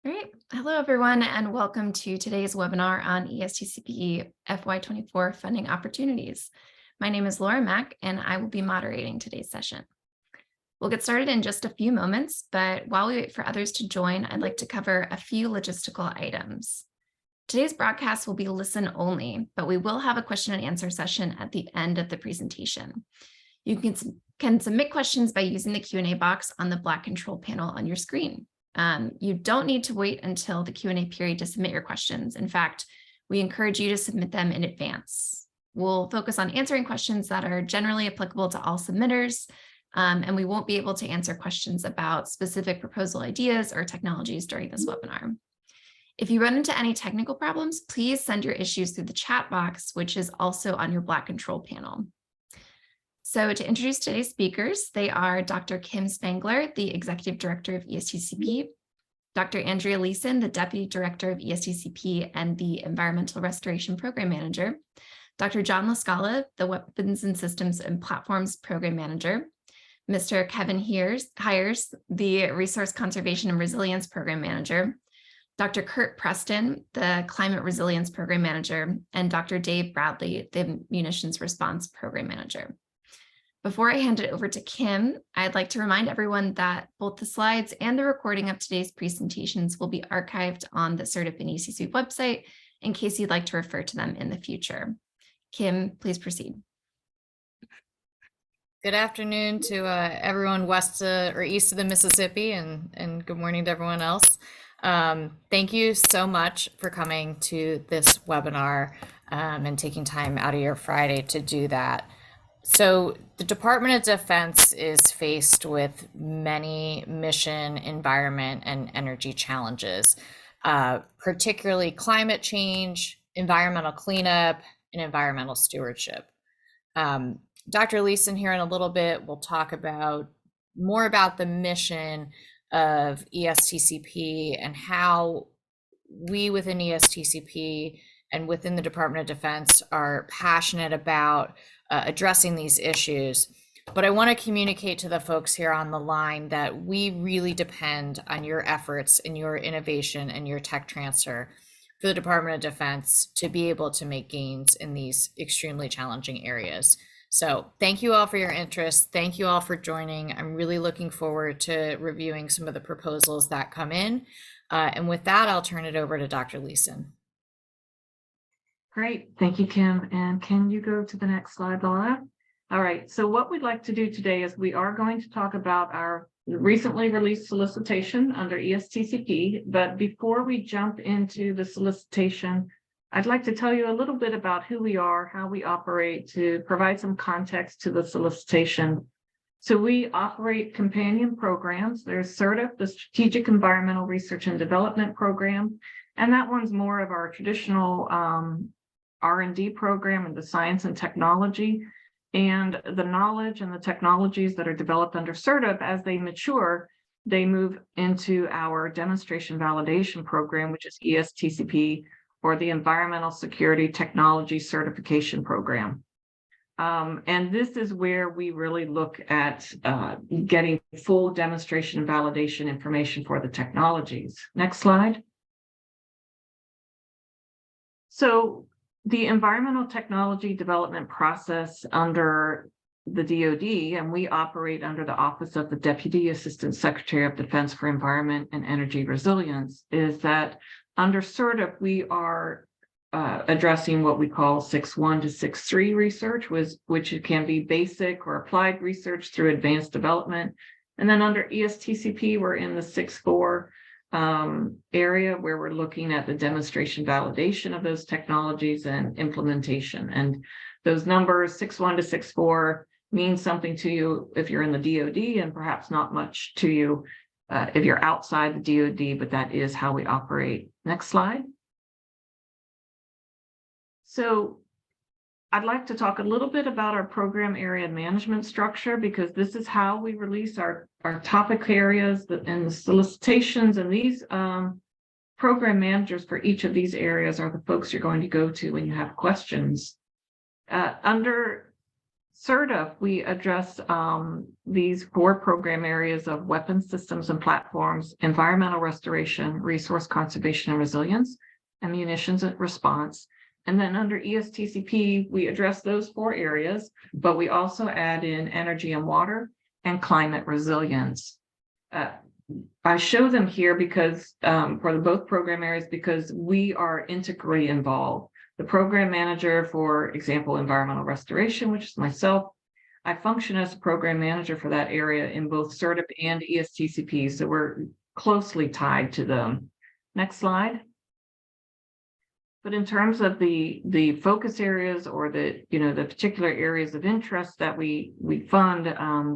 All right. Hello, everyone, and welcome to today's webinar on ESTCP FY24 funding opportunities. My name is Laura Mack, and I will be moderating today's session. We'll get started in just a few moments, but while we wait for others to join, I'd like to cover a few logistical items. Today's broadcast will be listen only, but we will have a question and answer session at the end of the presentation. You can submit questions by using the Q&A box on the black control panel on your screen. You don't need to wait until the Q&A period to submit your questions. In fact, we encourage you to submit them in advance. We'll focus on answering questions that are generally applicable to all submitters, and we won't be able to answer questions about specific proposal ideas or technologies during this webinar. If you run into any technical problems, please send your issues through the chat box, which is also on your black control panel. So to introduce today's speakers, they are Dr. Kim Spangler, the Executive Director of ESTCP, Dr. Andrea Leeson, the Deputy Director of ESTCP and the Environmental Restoration Program Manager, Dr. John LaScala, the Weapons and Systems and Platforms Program Manager, Mr. Kevin Hires, the Resource Conservation and Resilience Program Manager, Dr. Kurt Preston, the Climate Resilience Program Manager, and Dr. Dave Bradley, the Munitions Response Program Manager. Before I hand it over to Kim, I'd like to remind everyone that both the slides and the recording of today's presentations will be archived on the CERDIP and EC Suite website in case you'd like to refer to them in the future. Kim, please proceed. Good afternoon to everyone west or east of the Mississippi, and good morning to everyone else. Thank you so much for coming to this webinar and taking time out of your Friday to do that. So the Department of Defense is faced with many mission, environment, and energy challenges, particularly climate change, environmental cleanup, and environmental stewardship. Dr. Leeson here in a little bit will talk more about the mission of ESTCP and how we within ESTCP and within the Department of Defense are passionate about addressing these issues. But I want to communicate to the folks here on the line that we really depend on your efforts and your innovation and your tech transfer for the Department of Defense to be able to make gains in these extremely challenging areas. So thank you all for your interest. Thank you all for joining. I'm really looking forward to reviewing some of the proposals that come in. And with that, I'll turn it over to Dr. Leeson. Great. Thank you, Kim. And can you go to the next slide, Laura? All right. So what we'd like to do today is we are going to talk about our recently released solicitation under ESTCP. But before we jump into the solicitation, I'd like to tell you a little bit about who we are, how we operate, to provide some context to the solicitation. So we operate companion programs. There's CERDIP, the Strategic Environmental Research and Development Program, and that one's more of our traditional R&D program in the science and technology, and the knowledge and the technologies that are developed under CERDIP, as they mature, they move into our demonstration validation program, which is ESTCP, or the Environmental Security Technology Certification Program. And this is where we really look at getting full demonstration and validation information for the technologies. Next slide. So the environmental technology development process under the DoD, and we operate under the Office of the Deputy Assistant Secretary of Defense for Environment and Energy Resilience, is that under CERDIP, we are addressing what we call 6.1 to 6.3 research, which can be basic or applied research through advanced development. And then under ESTCP, we're in the 6.4 area where we're looking at the demonstration validation of those technologies and implementation. And those numbers 6.1 to 6.4 mean something to you if you're in the DoD, and perhaps not much to you if you're outside the DoD, but that is how we operate. Next slide. So I'd like to talk a little bit about our program area management structure, because this is how we release our topic areas and the solicitations, and these program managers for each of these areas are the folks you're going to go to when you have questions. Under CERTA, we address these 4 program areas of weapons systems and platforms, environmental restoration, resource conservation and resilience, and munitions response. And then under ESTCP, we address those 4 areas, but we also add in energy and water and climate resilience. I show them here because for both program areas, because we are integrally involved. The program manager, for example, environmental restoration, which is myself, I function as a program manager for that area in both CERTIP and ESTCP, so we're closely tied to them. Next slide. But in terms of the focus areas or the particular areas of interest that we fund,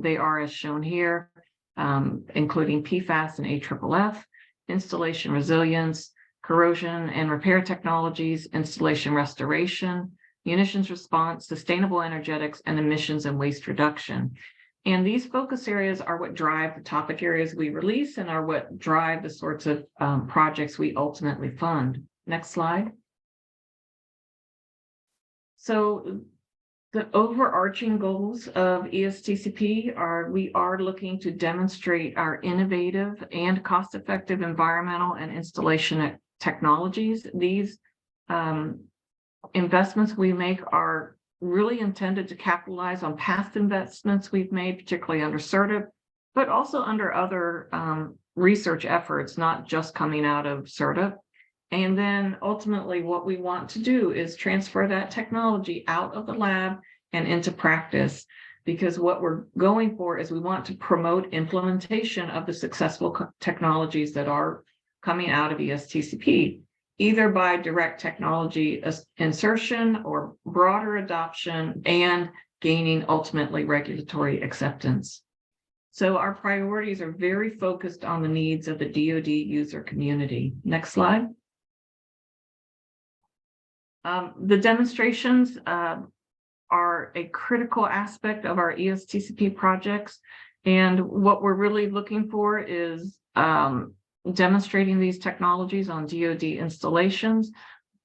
they are as shown here, including PFAS and AFFF, installation resilience, corrosion and repair technologies, installation restoration, munitions response, sustainable energetics, and emissions and waste reduction. And these focus areas are what drive the topic areas we release and are what drive the sorts of projects we ultimately fund. Next slide. So the overarching goals of ESTCP are, we are looking to demonstrate our innovative and cost-effective environmental and installation technologies. These investments we make are really intended to capitalize on past investments we've made, particularly under CERTIP, but also under other research efforts, not just coming out of CERTIP. And then ultimately what we want to do is transfer that technology out of the lab and into practice, because what we're going for is we want to promote implementation of the successful technologies that are coming out of ESTCP, either by direct technology insertion or broader adoption and gaining ultimately regulatory acceptance. So our priorities are very focused on the needs of the DoD user community. Next slide. The demonstrations are a critical aspect of our ESTCP projects. And what we're really looking for is demonstrating these technologies on DoD installations.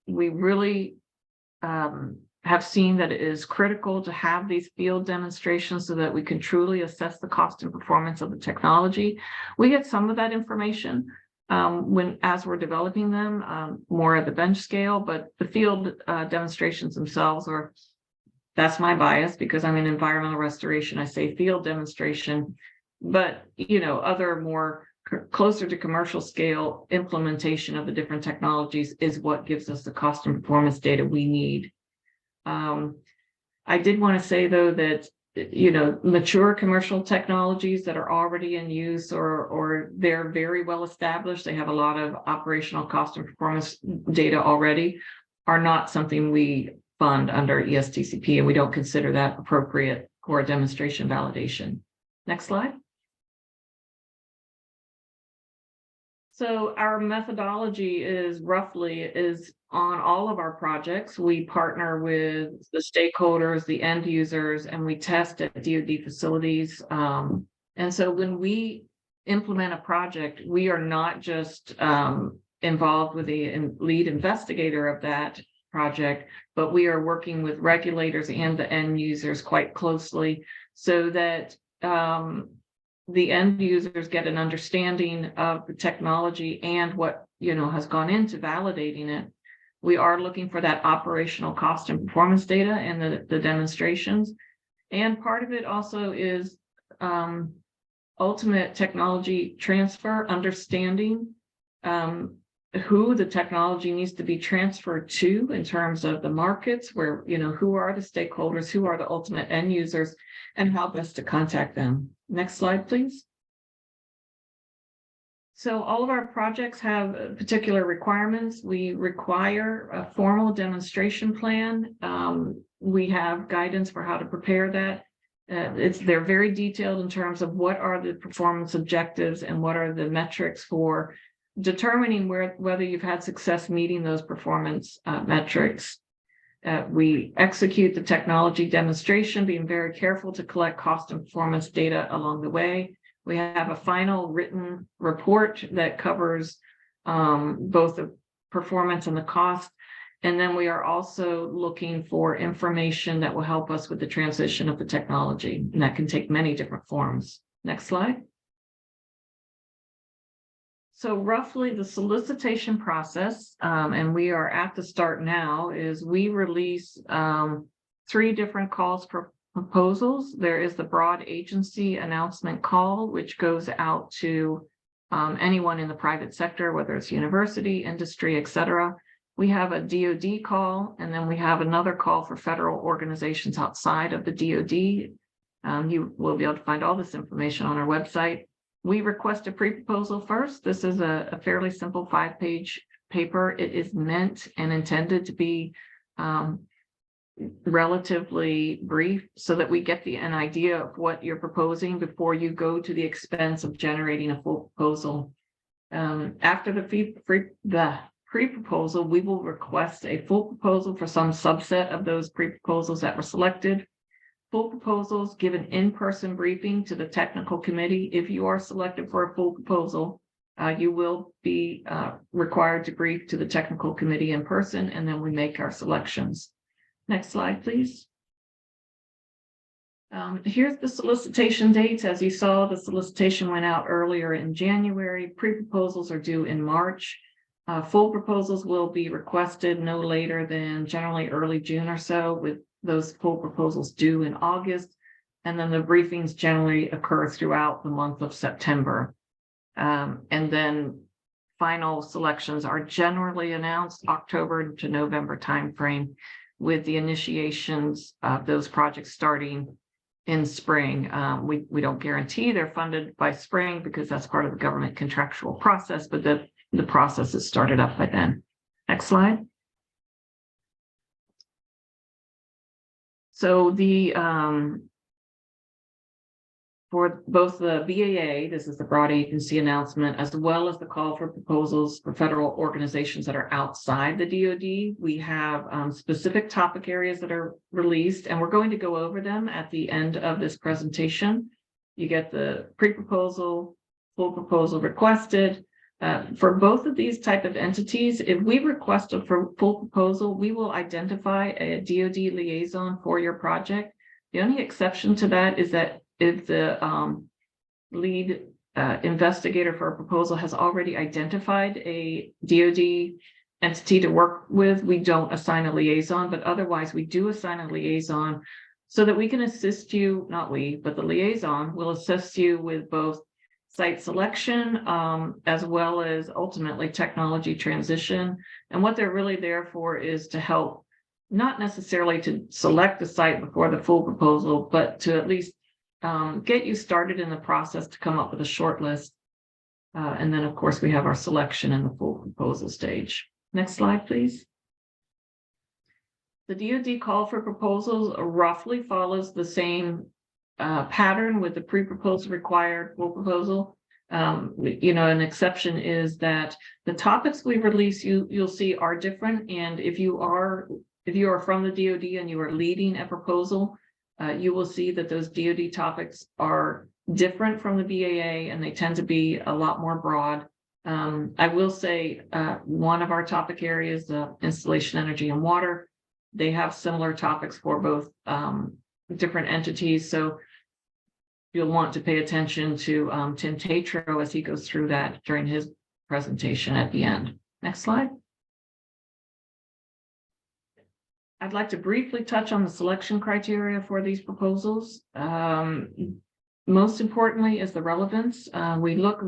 We really have seen that it is critical to have these field demonstrations so that we can truly assess the cost and performance of the technology. We get some of that information as we're developing them, more at the bench scale, but the field demonstrations themselves are, that's my bias because I'm in environmental restoration, I say field demonstration, but other more closer to commercial scale implementation of the different technologies is what gives us the cost and performance data we need. I did want to say though that mature commercial technologies that are already in use or they're very well established, they have a lot of operational cost and performance data already, are not something we fund under ESTCP, and we don't consider that appropriate for demonstration validation. Next slide. So our methodology is on all of our projects. We partner with the stakeholders, the end users, and we test at DoD facilities. And so when we implement a project, we are not just involved with the lead investigator of that project, but we are working with regulators and the end users quite closely so that the end users get an understanding of the technology and what has gone into validating it. We are looking for that operational cost and performance data and the demonstrations. And part of it also is ultimate technology transfer, understanding who the technology needs to be transferred to in terms of the markets, where, who are the stakeholders, who are the ultimate end users, and how best to contact them. Next slide, please. So all of our projects have particular requirements. We require a formal demonstration plan. We have guidance for how to prepare that. They're very detailed in terms of what are the performance objectives and what are the metrics for determining whether you've had success meeting those performance metrics. We execute the technology demonstration, being very careful to collect cost and performance data along the way. We have a final written report that covers both the performance and the cost. And then we are also looking for information that will help us with the transition of the technology, and that can take many different forms. Next slide. So roughly the solicitation process, and we are at the start now, is we release 3 different calls for proposals. There is the broad agency announcement call, which goes out to anyone in the private sector, whether it's university, industry, etc. We have a DoD call, and then we have another call for federal organizations outside of the DoD. You will be able to find all this information on our website. We request a pre-proposal first. This is a fairly simple 5-page paper. It is meant and intended to be relatively brief so that we get an idea of what you're proposing before you go to the expense of generating a full proposal. After the pre-proposal, we will request a full proposal for some subset of those pre-proposals that were selected. Full proposals give an in-person briefing to the technical committee. If you are selected for a full proposal, you will be required to brief to the technical committee in person, and then we make our selections. Next slide, please. Here's the solicitation dates. As you saw, the solicitation went out earlier in January. Pre-proposals are due in March. Full proposals will be requested no later than generally early June or so, with those full proposals due in August. And then the briefings generally occur throughout the month of September. And then final selections are generally announced October to November timeframe, with the initiations of those projects starting in spring. We don't guarantee they're funded by spring because that's part of the government contractual process, but the process is started up by then. Next slide. So for both the BAA, this is the broad agency announcement, as well as the call for proposals for federal organizations that are outside the DoD, we have specific topic areas that are released, and we're going to go over them at the end of this presentation. You get the pre-proposal, full proposal requested. For both of these type of entities, if we request a full proposal, we will identify a DoD liaison for your project. The only exception to that is that if the lead investigator for a proposal has already identified a DoD entity to work with, we don't assign a liaison, but otherwise we do assign a liaison so that we can assist you, not we, but the liaison will assist you with both site selection, as well as ultimately technology transition. And what they're really there for is to help, not necessarily to select the site before the full proposal, but to at least get you started in the process to come up with a short list. And then, of course, we have our selection in the full proposal stage. Next slide, please. The DoD call for proposals roughly follows the same pattern with the pre-proposal required full proposal. An exception is that the topics we release, you'll see, are different. And if you are from the DoD and you are leading a proposal, you will see that those DoD topics are different from the BAA, and they tend to be a lot more broad. I will say one of our topic areas, installation, energy, and water, they have similar topics for both different entities. So you'll want to pay attention to Tim Tatro as he goes through that during his presentation at the end. Next slide. I'd like to briefly touch on the selection criteria for these proposals. Most importantly is the relevance. We look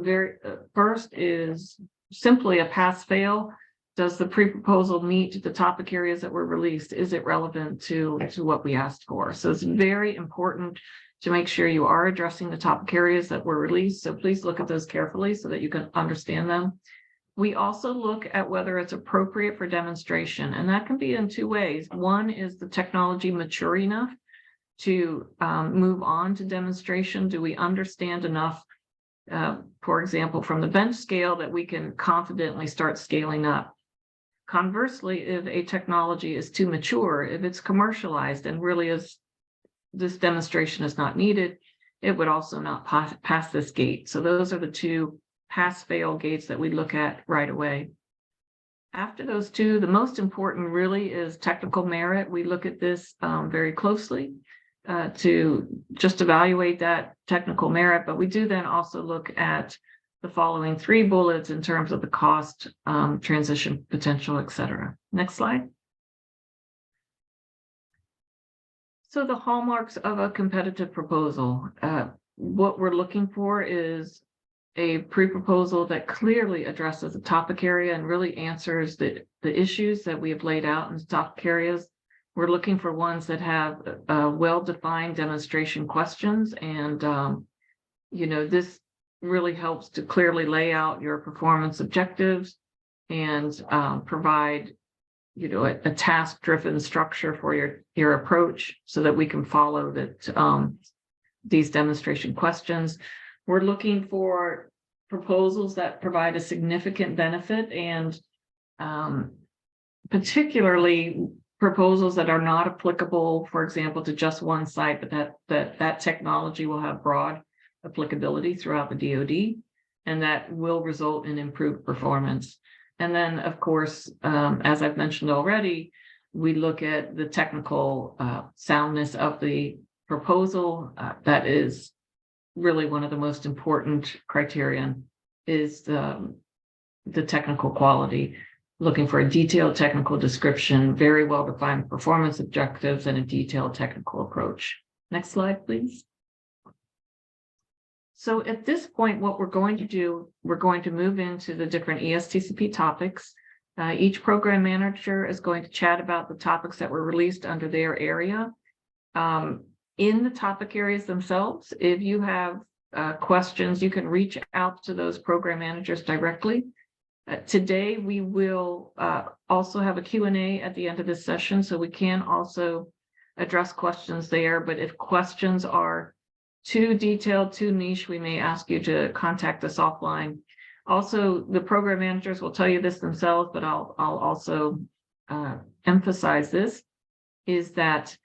first is simply a pass-fail. Does the pre-proposal meet the topic areas that were released? Is it relevant to what we asked for? So it's very important to make sure you are addressing the topic areas that were released. So please look at those carefully so that you can understand them. We also look at whether it's appropriate for demonstration, and that can be in 2 ways. One is the technology mature enough to move on to demonstration. Do we understand enough, for example, from the bench scale, that we can confidently start scaling up? Conversely, if a technology is too mature, if it's commercialized and really is, this demonstration is not needed, it would also not pass this gate. So those are the 2 pass-fail gates that we look at right away. After those two, the most important really is technical merit. We look at this very closely to just evaluate that technical merit, but we do then also look at the following three bullets in terms of the cost, transition potential, et cetera. Next slide. So the hallmarks of a competitive proposal, what we're looking for is a pre-proposal that clearly addresses the topic area and really answers the issues that we have laid out in the topic areas. We're looking for ones that have well-defined demonstration questions, and this really helps to clearly lay out your performance objectives and provide a task-driven structure for your approach so that we can follow that these demonstration questions. We're looking for proposals that provide a significant benefit, and particularly proposals that are not applicable, for example, to just one site, but that technology will have broad applicability throughout the DoD, and that will result in improved performance. And then, of course, as I've mentioned already, we look at the technical soundness of the proposal. That is really one of the most important criterion, is the technical quality, looking for a detailed technical description, very well-defined performance objectives, and a detailed technical approach. Next slide, please. So at this point, what we're going to do, we're going to move into the different ESTCP topics. Each program manager is going to chat about the topics that were released under their area. In the topic areas themselves, if you have questions, you can reach out to those program managers directly. Today, we will also have a Q&A at the end of this session, so we can also address questions there. But if questions are too detailed, too niche, we may ask you to contact us offline. Also, the program managers will tell you this themselves, but I'll also emphasize this, is that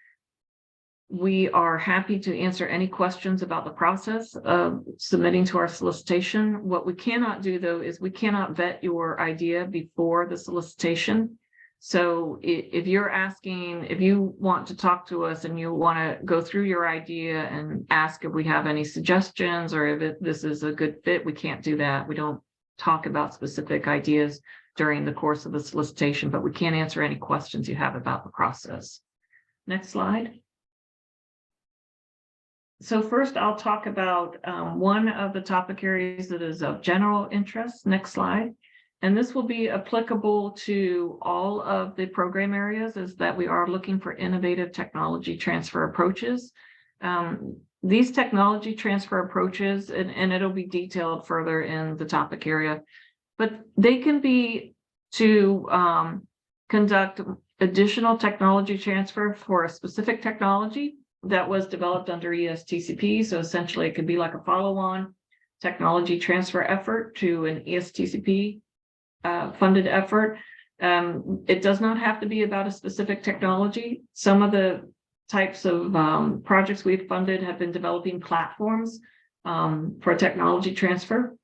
we are happy to answer any questions about the process of submitting to our solicitation. What we cannot do, though, is we cannot vet your idea before the solicitation. So if you want to talk to us and you want to go through your idea and ask if we have any suggestions or if this is a good fit, we can't do that. We don't talk about specific ideas during the course of the solicitation, but we can answer any questions you have about the process. Next slide. So first, I'll talk about one of the topic areas that is of general interest. Next slide. And this will be applicable to all of the program areas, is that we are looking for innovative technology transfer approaches. These technology transfer approaches, and it'll be detailed further in the topic area, but they can be to conduct additional technology transfer for a specific technology that was developed under ESTCP. So essentially, it could be like a follow-on technology transfer effort to an ESTCP funded effort. It does not have to be about a specific technology. Some of the types of projects we've funded have been developing platforms for technology transfer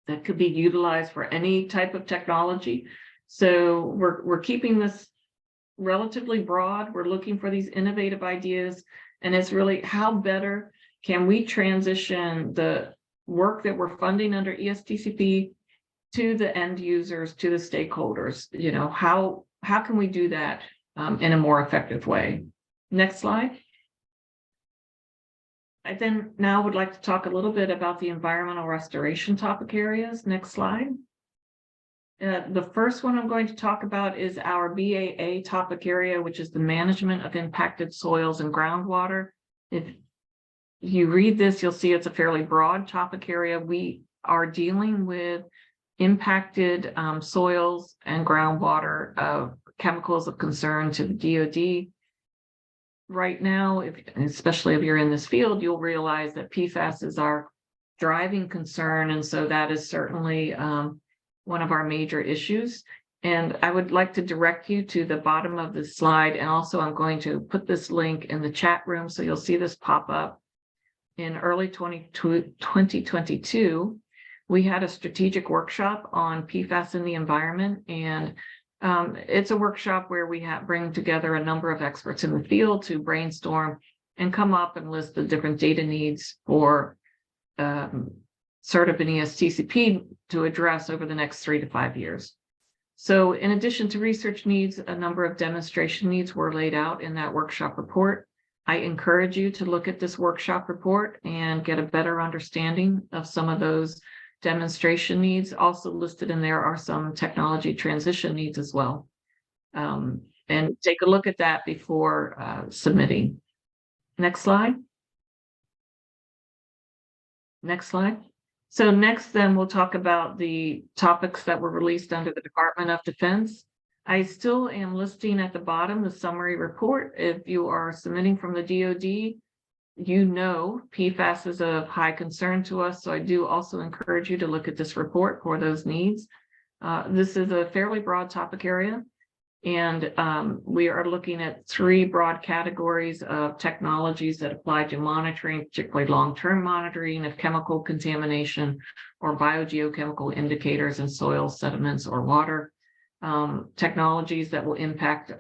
that could be utilized for any type of technology. So we're keeping this relatively broad. We're looking for these innovative ideas, and it's really how better can we transition the work that we're funding under ESTCP to the end users, to the stakeholders. How can we do that in a more effective way? Next slide. I then now would like to talk a little bit about the environmental restoration topic areas. Next slide. The first one I'm going to talk about is our BAA topic area, which is the management of impacted soils and groundwater. If you read this, you'll see it's a fairly broad topic area. We are dealing with impacted soils and groundwater, chemicals of concern to the DoD. Right now, especially if you're in this field, you'll realize that PFAS is our driving concern, and so that is certainly one of our major issues. And I would like to direct you to the bottom of the slide, and also I'm going to put this link in the chat room, so you'll see this pop up. In early 2022, we had a strategic workshop on PFAS in the environment, and it's a workshop where we bring together a number of experts in the field to brainstorm and come up and list the different data needs for CERTIP and ESTCP to address over the next 3 to 5 years. So in addition to research needs, a number of demonstration needs were laid out in that workshop report. I encourage you to look at this workshop report and get a better understanding of some of those demonstration needs. Also listed in there are some technology transition needs as well. And take a look at that before submitting. Next slide. Next slide. So next, then we'll talk about the topics that were released under the Department of Defense. I still am listing at the bottom the summary report. If you are submitting from the DoD, you know PFAS is of high concern to us. So I do also encourage you to look at this report for those needs. This is a fairly broad topic area. And we are looking at 3 broad categories of technologies that apply to monitoring, particularly long-term monitoring of chemical contamination or biogeochemical indicators in soil, sediments, or water. Technologies that will impact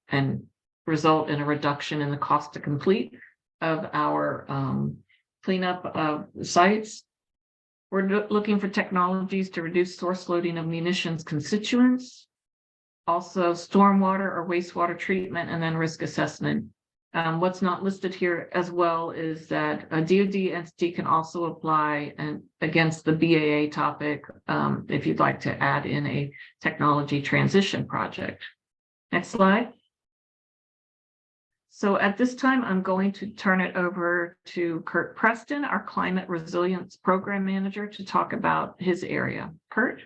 and result in a reduction in the cost to complete of our cleanup of sites. We're looking for technologies to reduce source loading of munitions constituents. Also stormwater or wastewater treatment, and then risk assessment. What's not listed here as well is that a DoD entity can also apply against the BAA topic if you'd like to add in a technology transition project. Next slide. So at this time, I'm going to turn it over to Kurt Preston, our Climate Resilience Program Manager, to talk about his area. Kurt?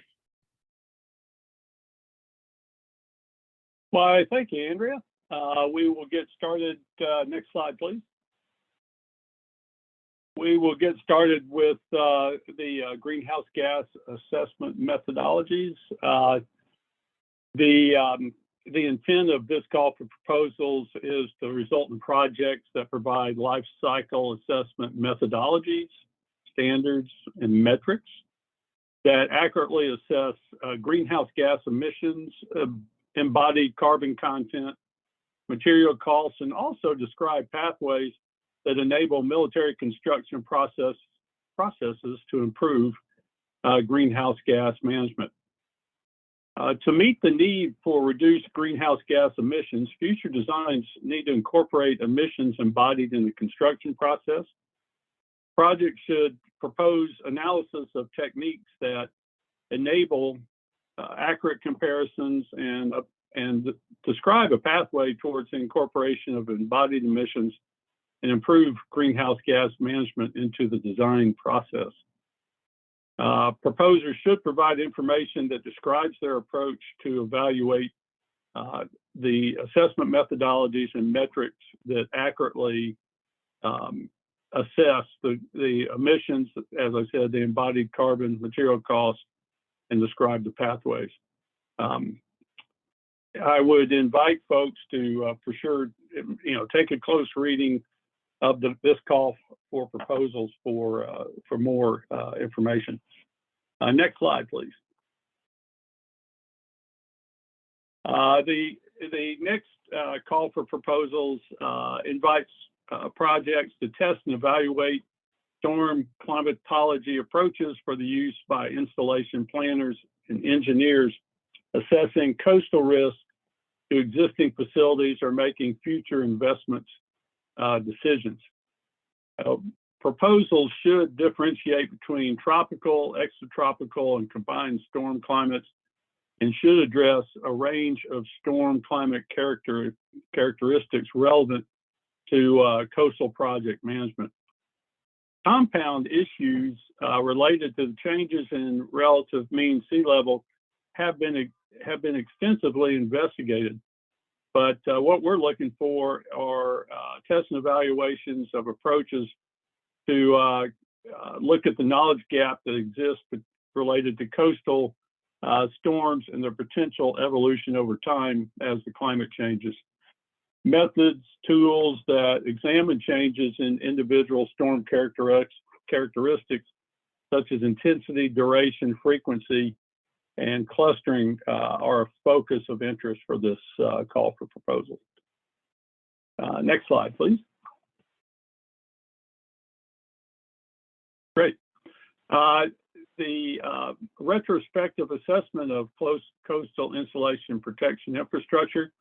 Why, thank you, Andrea. We will get started. Next slide, please. We will get started with the greenhouse gas assessment methodologies. The intent of this call for proposals is to result in projects that provide life cycle assessment methodologies, standards, and metrics that accurately assess greenhouse gas emissions, embodied carbon content, material costs, and also describe pathways that enable military construction processes to improve greenhouse gas management. To meet the need for reduced greenhouse gas emissions, future designs need to incorporate emissions embodied in the construction process. Projects should propose analysis of techniques that enable accurate comparisons and describe a pathway towards the incorporation of embodied emissions and improve greenhouse gas management into the design process. Proposers should provide information that describes their approach to evaluate the assessment methodologies and metrics that accurately assess the emissions, as I said, the embodied carbon, material costs, and describe the pathways. I would invite folks to, for sure, take a close reading of this call for proposals for more information. Next slide, please. The next call for proposals invites projects to test and evaluate storm climatology approaches for the use by installation planners and engineers assessing coastal risk to existing facilities or making future investments decisions. Proposals should differentiate between tropical, extratropical, and combined storm climates and should address a range of storm climate characteristics relevant to coastal project management. Compound issues related to the changes in relative mean sea level have been extensively investigated, but what we're looking for are tests and evaluations of approaches to look at the knowledge gap that exists related to coastal storms and their potential evolution over time as the climate changes. Methods, tools that examine changes in individual storm characteristics such as intensity, duration, frequency, and clustering are a focus of interest for this call for proposals. Next slide, please. Great. The retrospective assessment of close coastal insulation protection infrastructure.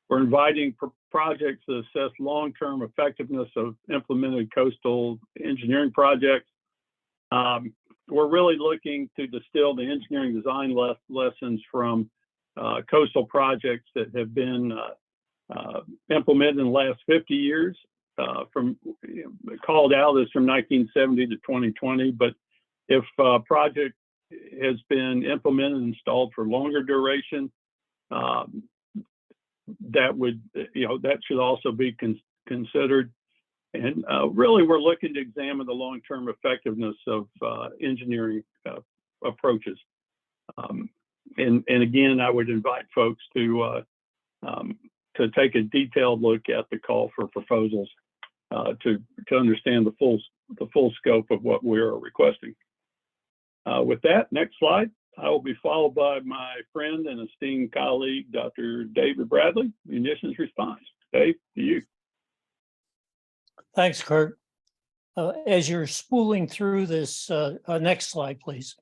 We're inviting projects to assess long-term effectiveness of implemented coastal engineering projects. We're really looking to distill the engineering design lessons from coastal projects that have been implemented in the last 50 years. Called out as from 1970 to 2020, but if a project has been implemented and installed for longer duration, that would, that should also be considered. And really, we're looking to examine the long-term effectiveness of engineering approaches. And again, I would invite folks to take a detailed look at the call for proposals to understand the full scope of what we're requesting. With that, next slide. I will be followed by my friend and esteemed colleague, Dr. David Bradley, Munitions Response. Dave, to you. Thanks, Kurt. As you're spooling through this, next slide, please.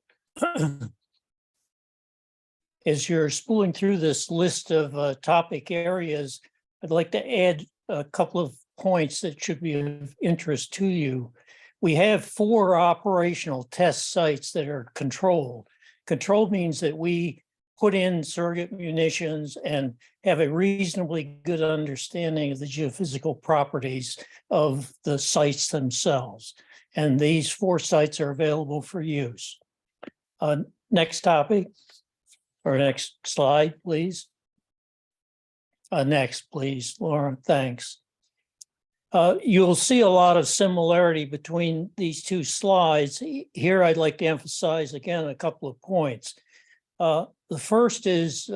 As you're spooling through this list of topic areas, I'd like to add a couple of points that should be of interest to you. We have 4 operational test sites that are controlled. Controlled means that we put in surrogate munitions and have a reasonably good understanding of the geophysical properties of the sites themselves. And these 4 sites are available for use. Next topic, or next slide, please. Next, please, Laura, thanks. You'll see a lot of similarity between these 2 slides. Here, I'd like to emphasize, again, a couple of points. The first is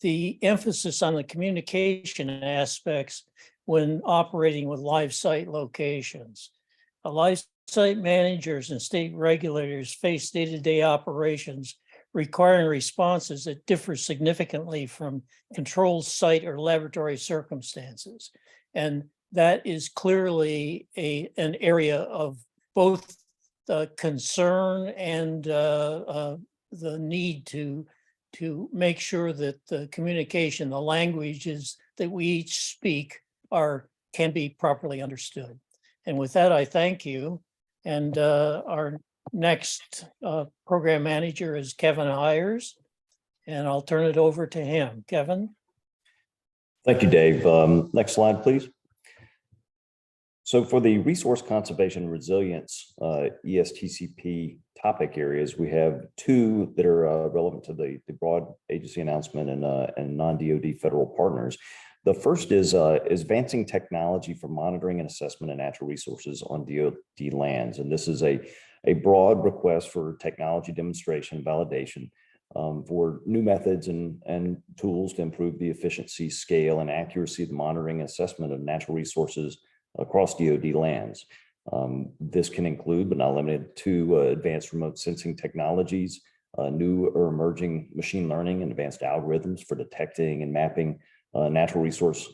the emphasis on the communication aspects when operating with live site locations. Live site managers and state regulators face day-to-day operations requiring responses that differ significantly from controlled site or laboratory circumstances. And that is clearly an area of both concern and the need to make sure that the communication, the languages that we each speak can be properly understood. And with that, I thank you. And our next program manager is Kevin Ayers, and I'll turn it over to him. Kevin. Thank you, Dave. Next slide, please. So for the resource conservation and resilience ESTCP topic areas, we have 2 that are relevant to the broad agency announcement and non-DoD federal partners. The first is advancing technology for monitoring and assessment of natural resources on DoD lands. And this is a broad request for technology demonstration and validation for new methods and tools to improve the efficiency, scale, and accuracy of the monitoring and assessment of natural resources across DoD lands. This can include, but not limited to, advanced remote sensing technologies, new or emerging machine learning and advanced algorithms for detecting and mapping natural resource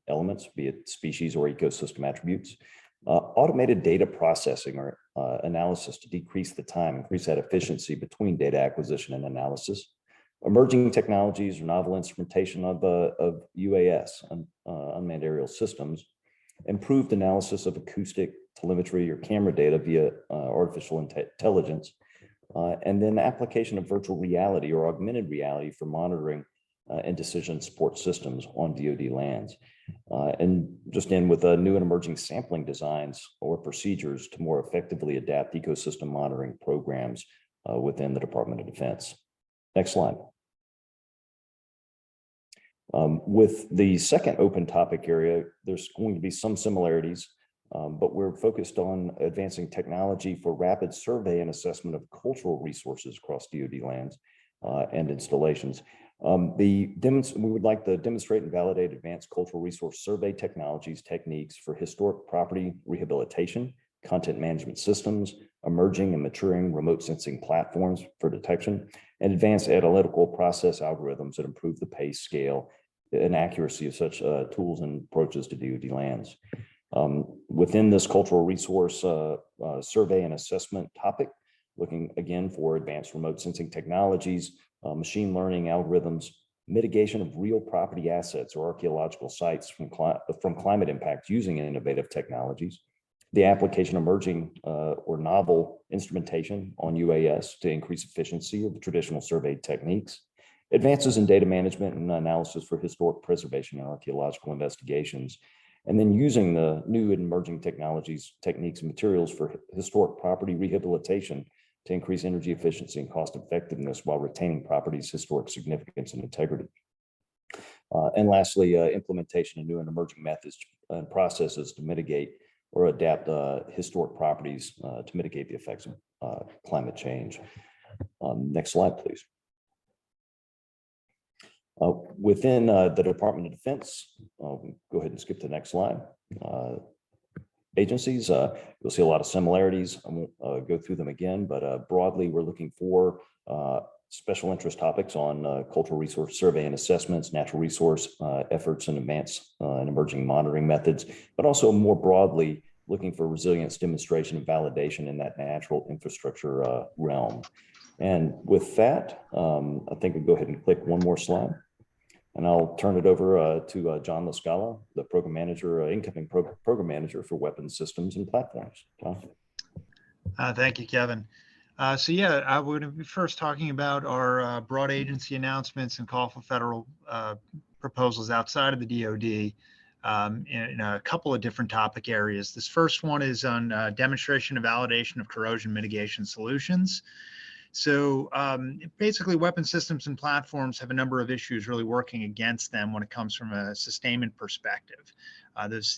elements, be it species or ecosystem attributes, automated data processing or analysis to decrease the time, increase that efficiency between data acquisition and analysis, emerging technologies or novel instrumentation of UAS, unmanned aerial systems, improved analysis of acoustic, telemetry, or camera data via artificial intelligence, and then the application of virtual reality or augmented reality for monitoring and decision support systems on DoD lands. And just in with new and emerging sampling designs or procedures to more effectively adapt ecosystem monitoring programs within the Department of Defense. Next slide. With the second open topic area, there's going to be some similarities, but we're focused on advancing technology for rapid survey and assessment of cultural resources across DoD lands and installations. We would like to demonstrate and validate advanced cultural resource survey technologies, techniques for historic property rehabilitation, content management systems, emerging and maturing remote sensing platforms for detection, and advanced analytical process algorithms that improve the pace, scale, and accuracy of such tools and approaches to DoD lands. Within this cultural resource survey and assessment topic, looking again for advanced remote sensing technologies, machine learning algorithms, mitigation of real property assets or archaeological sites from climate impact using innovative technologies, the application of emerging or novel instrumentation on UAS to increase efficiency of the traditional survey techniques, advances in data management and analysis for historic preservation and archaeological investigations, and then using the new and emerging technologies, techniques, and materials for historic property rehabilitation to increase energy efficiency and cost effectiveness while retaining property's historic significance and integrity. And lastly, implementation of new and emerging methods and processes to mitigate or adapt historic properties to mitigate the effects of climate change. Next slide, please. Within the Department of Defense, go ahead and skip to the next slide. Agencies, you'll see a lot of similarities. I won't go through them again, but broadly, we're looking for special interest topics on cultural resource survey and assessments, natural resource efforts and advanced and emerging monitoring methods, but also more broadly, looking for resilience demonstration and validation in that natural infrastructure realm. And with that, I think we'll go ahead and click one more slide. And I'll turn it over to John LaScala, the program manager, incoming program manager for weapons systems and platforms. John. Thank you, Kevin. So yeah, I would be first talking about our broad agency announcements and call for federal proposals outside of the DoD in a couple of different topic areas. This first one is on demonstration and validation of corrosion mitigation solutions. So basically, weapon systems and platforms have a number of issues really working against them when it comes from a sustainment perspective.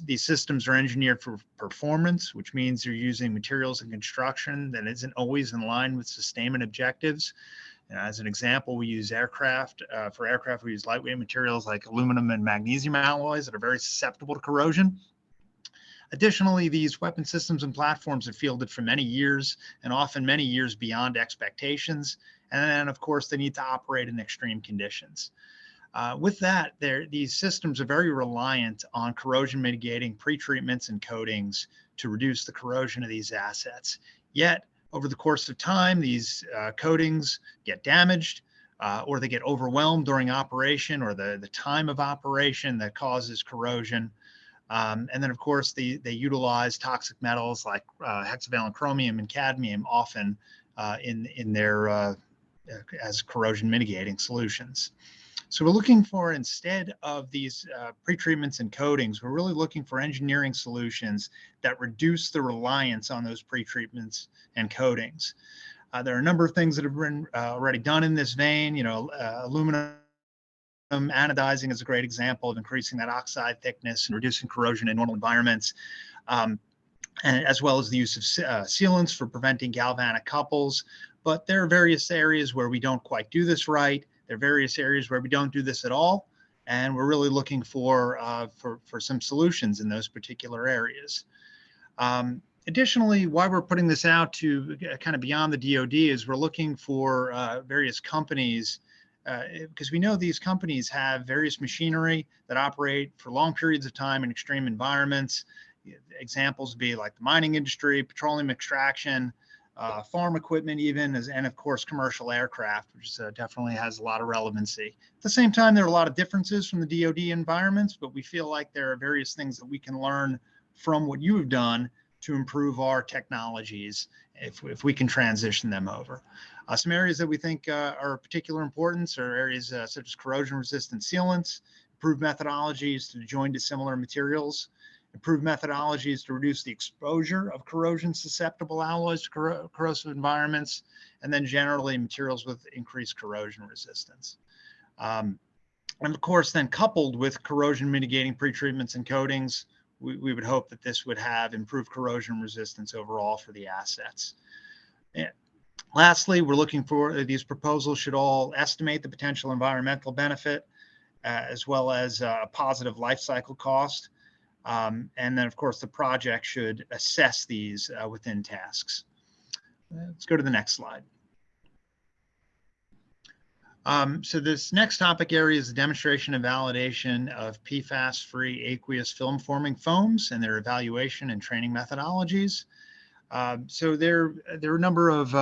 These systems are engineered for performance, which means they're using materials and construction that isn't always in line with sustainment objectives. As an example, we use aircraft. For aircraft, we use lightweight materials like aluminum and magnesium alloys that are very susceptible to corrosion. Additionally, these weapon systems and platforms are fielded for many years and often many years beyond expectations. And then, of course, they need to operate in extreme conditions. With that, these systems are very reliant on corrosion mitigating pretreatments and coatings to reduce the corrosion of these assets. Yet, over the course of time, these coatings get damaged or they get overwhelmed during operation or the time of operation that causes corrosion. And then, of course, they utilize toxic metals like hexavalent chromium and cadmium often in their as corrosion mitigating solutions. So we're looking for, instead of these pretreatments and coatings, we're really looking for engineering solutions that reduce the reliance on those pretreatments and coatings. There are a number of things that have been already done in this vein. Aluminum anodizing is a great example of increasing that oxide thickness and reducing corrosion in normal environments, and as well as the use of sealants for preventing galvanic couples. But there are various areas where we don't quite do this right. There are various areas where we don't do this at all, and we're really looking for some solutions in those particular areas. Additionally, why we're putting this out to kind of beyond the DoD is we're looking for various companies, because we know these companies have various machinery that operate for long periods of time in extreme environments. Examples would be like the mining industry, petroleum extraction, farm equipment even, and of course commercial aircraft, which definitely has a lot of relevancy. At the same time, there are a lot of differences from the DoD environments, but we feel like there are various things that we can learn from what you have done to improve our technologies if we can transition them over. Some areas that we think are of particular importance are areas such as corrosion resistant sealants, improved methodologies to join dissimilar materials, improved methodologies to reduce the exposure of corrosion susceptible alloys to corrosive environments, and then generally materials with increased corrosion resistance. And of course, then coupled with corrosion mitigating pretreatments and coatings, we would hope that this would have improved corrosion resistance overall for the assets. Yeah. Lastly, we're looking for these proposals should all estimate the potential environmental benefit as well as a positive life cycle cost. And then, of course, the project should assess these within tasks. let's go to the next slide. So this next topic area is the demonstration and validation of PFAS-free aqueous film-forming foams and their evaluation and training methodologies. So there are a number of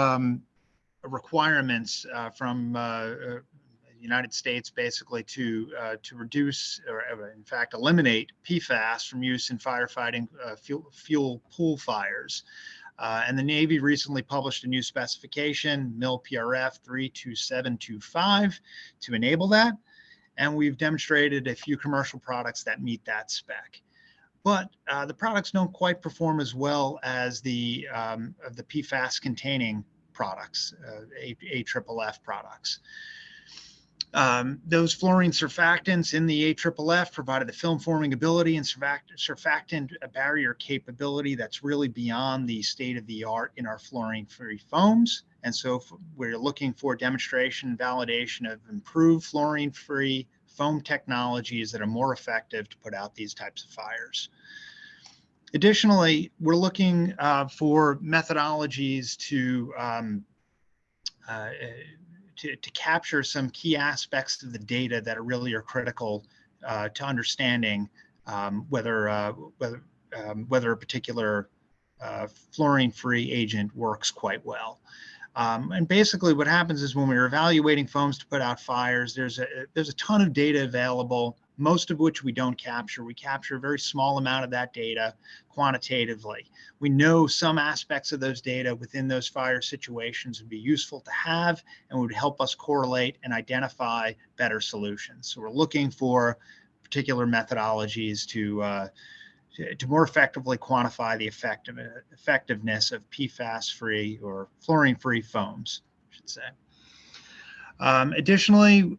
requirements from the United States, basically, to reduce, or in fact eliminate PFAS from use in firefighting fuel pool fires. And the Navy recently published a new specification, MIL PRF 32725, to enable that. And we've demonstrated a few commercial products that meet that spec. But the products don't quite perform as well as the PFAS containing products, AFFF products. Those fluorine surfactants in the AFFF provided the film forming ability and surfactant barrier capability that's really beyond the state of the art in our fluorine-free foams. And so we're looking for demonstration and validation of improved fluorine-free foam technologies that are more effective to put out these types of fires. Additionally, we're looking for methodologies to capture some key aspects of the data that really are critical to understanding whether a particular fluorine-free agent works quite well. And basically what happens is when we're evaluating foams to put out fires, there's a ton of data available, most of which we don't capture. We capture a very small amount of that data quantitatively. We know some aspects of those data within those fire situations would be useful to have and would help us correlate and identify better solutions. So we're looking for particular methodologies to more effectively quantify the effectiveness of PFAS-free or fluorine-free foams, I should say. Additionally,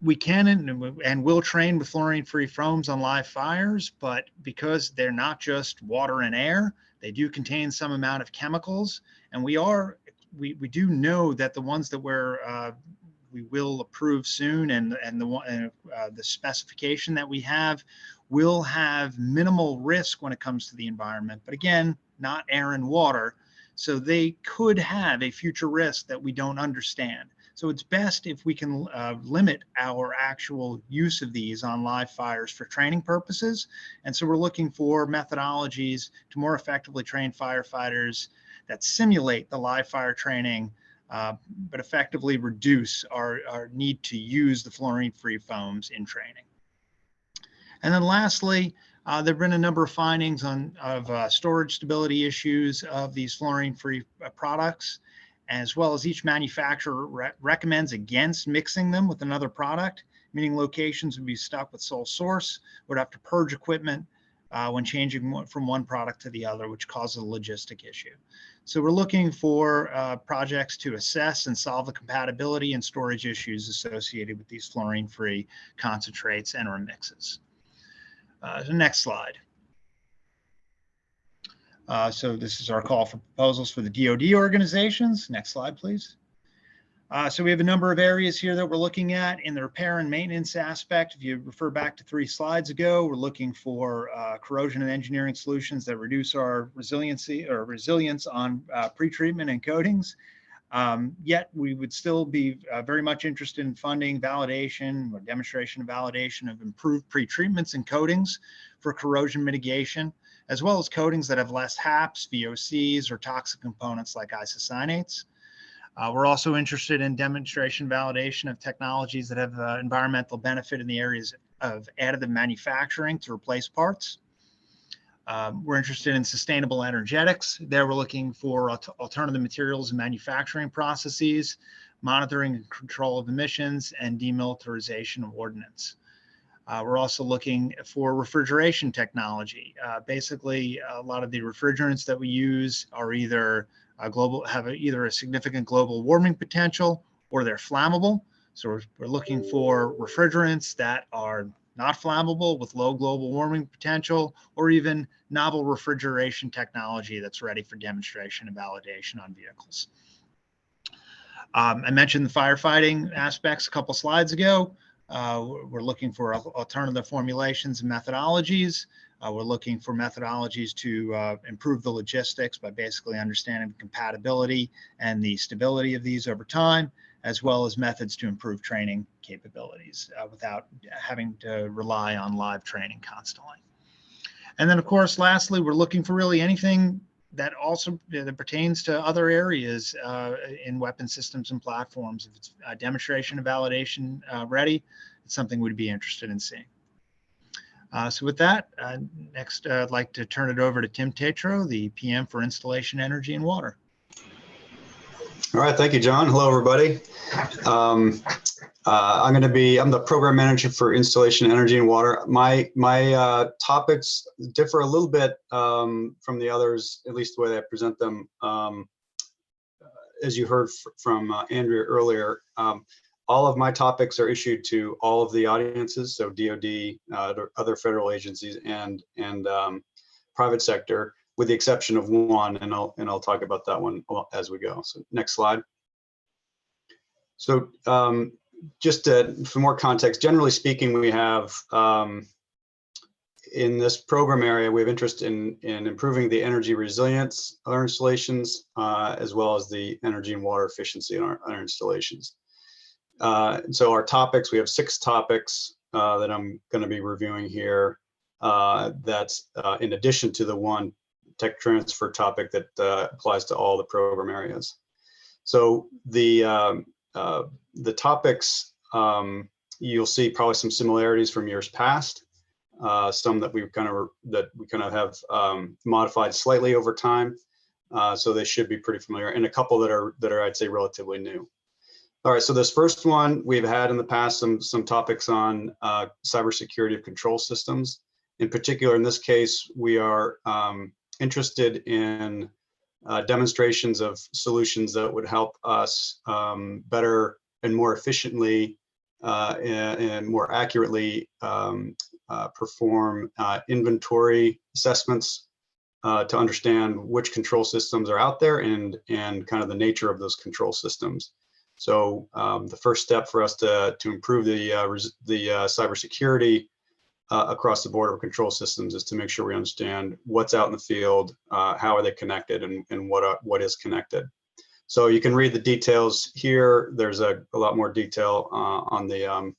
we can and will train with fluorine-free foams on live fires, but because they're not just water and air, they do contain some amount of chemicals, and we do know that the ones that we will approve soon and the specification that we have will have minimal risk when it comes to the environment, but again, not air and water, so they could have a future risk that we don't understand. So it's best if we can limit our actual use of these on live fires for training purposes. And so we're looking for methodologies to more effectively train firefighters that simulate the live fire training, but effectively reduce our need to use the fluorine-free foams in training. And then lastly, there have been a number of findings of storage stability issues of these fluorine-free products, as well as each manufacturer recommends against mixing them with another product, meaning locations would be stuck with sole source, would have to purge equipment when changing from one product to the other, which causes a logistic issue. So we're looking for projects to assess and solve the compatibility and storage issues associated with these fluorine-free concentrates and or mixes. The next slide. So this is our call for proposals for the DoD organizations. Next slide, please. So we have a number of areas here that we're looking at in the repair and maintenance aspect. If you refer back to 3 slides ago, we're looking for corrosion and engineering solutions that reduce our resilience on pretreatment and coatings. Yet we would still be very much interested in funding validation or demonstration of validation of improved pretreatments and coatings for corrosion mitigation, as well as coatings that have less HAPs, VOCs, or toxic components like isocyanates. We're also interested in demonstration validation of technologies that have environmental benefit in the areas of additive manufacturing to replace parts. We're interested in sustainable energetics. There we're looking for alternative materials and manufacturing processes, monitoring and control of emissions, and demilitarization of ordnance. We're also looking for refrigeration technology. Basically, a lot of the refrigerants that we use are either have either a significant global warming potential or they're flammable. So we're looking for refrigerants that are not flammable with low global warming potential, or even novel refrigeration technology that's ready for demonstration and validation on vehicles. I mentioned the firefighting aspects a couple slides ago. We're looking for alternative formulations and methodologies. We're looking for methodologies to improve the logistics by basically understanding the compatibility and the stability of these over time, as well as methods to improve training capabilities without having to rely on live training constantly. And then, of course, lastly, we're looking for really anything that also that pertains to other areas in weapon systems and platforms. If it's demonstration and validation ready, it's something we'd be interested in seeing. So with that, next I'd like to turn it over to Tim Tatro, the PM for Installation, Energy, and Water. All right, thank you, John. Hello, everybody. I'm the program manager for Installation, Energy, and Water. My topics differ a little bit from the others, at least the way I present them. As you heard from Andrea earlier, all of my topics are issued to all of the audiences, so DoD, other federal agencies, and private sector, with the exception of one, and I'll talk about that one as we go. So next slide. So just for more context, generally speaking, we have in this program area, we have interest in improving the energy resilience of our installations, as well as the energy and water efficiency in our installations. So our topics, we have 6 topics that I'm going to be reviewing here. That's in addition to the one tech transfer topic that applies to all the program areas. So the topics, you'll see probably some similarities from years past, some that we kind of have modified slightly over time. So they should be pretty familiar, and a couple that are I'd say relatively new. All right, so this first one, we've had in the past some topics on cybersecurity of control systems. In particular, in this case, we are interested in demonstrations of solutions that would help us better and more efficiently and more accurately perform inventory assessments to understand which control systems are out there and kind of the nature of those control systems. So the first step for us to improve the cybersecurity across the board of control systems is to make sure we understand what's out in the field, how are they connected, and what is connected. So you can read the details here. There's a lot more detail on the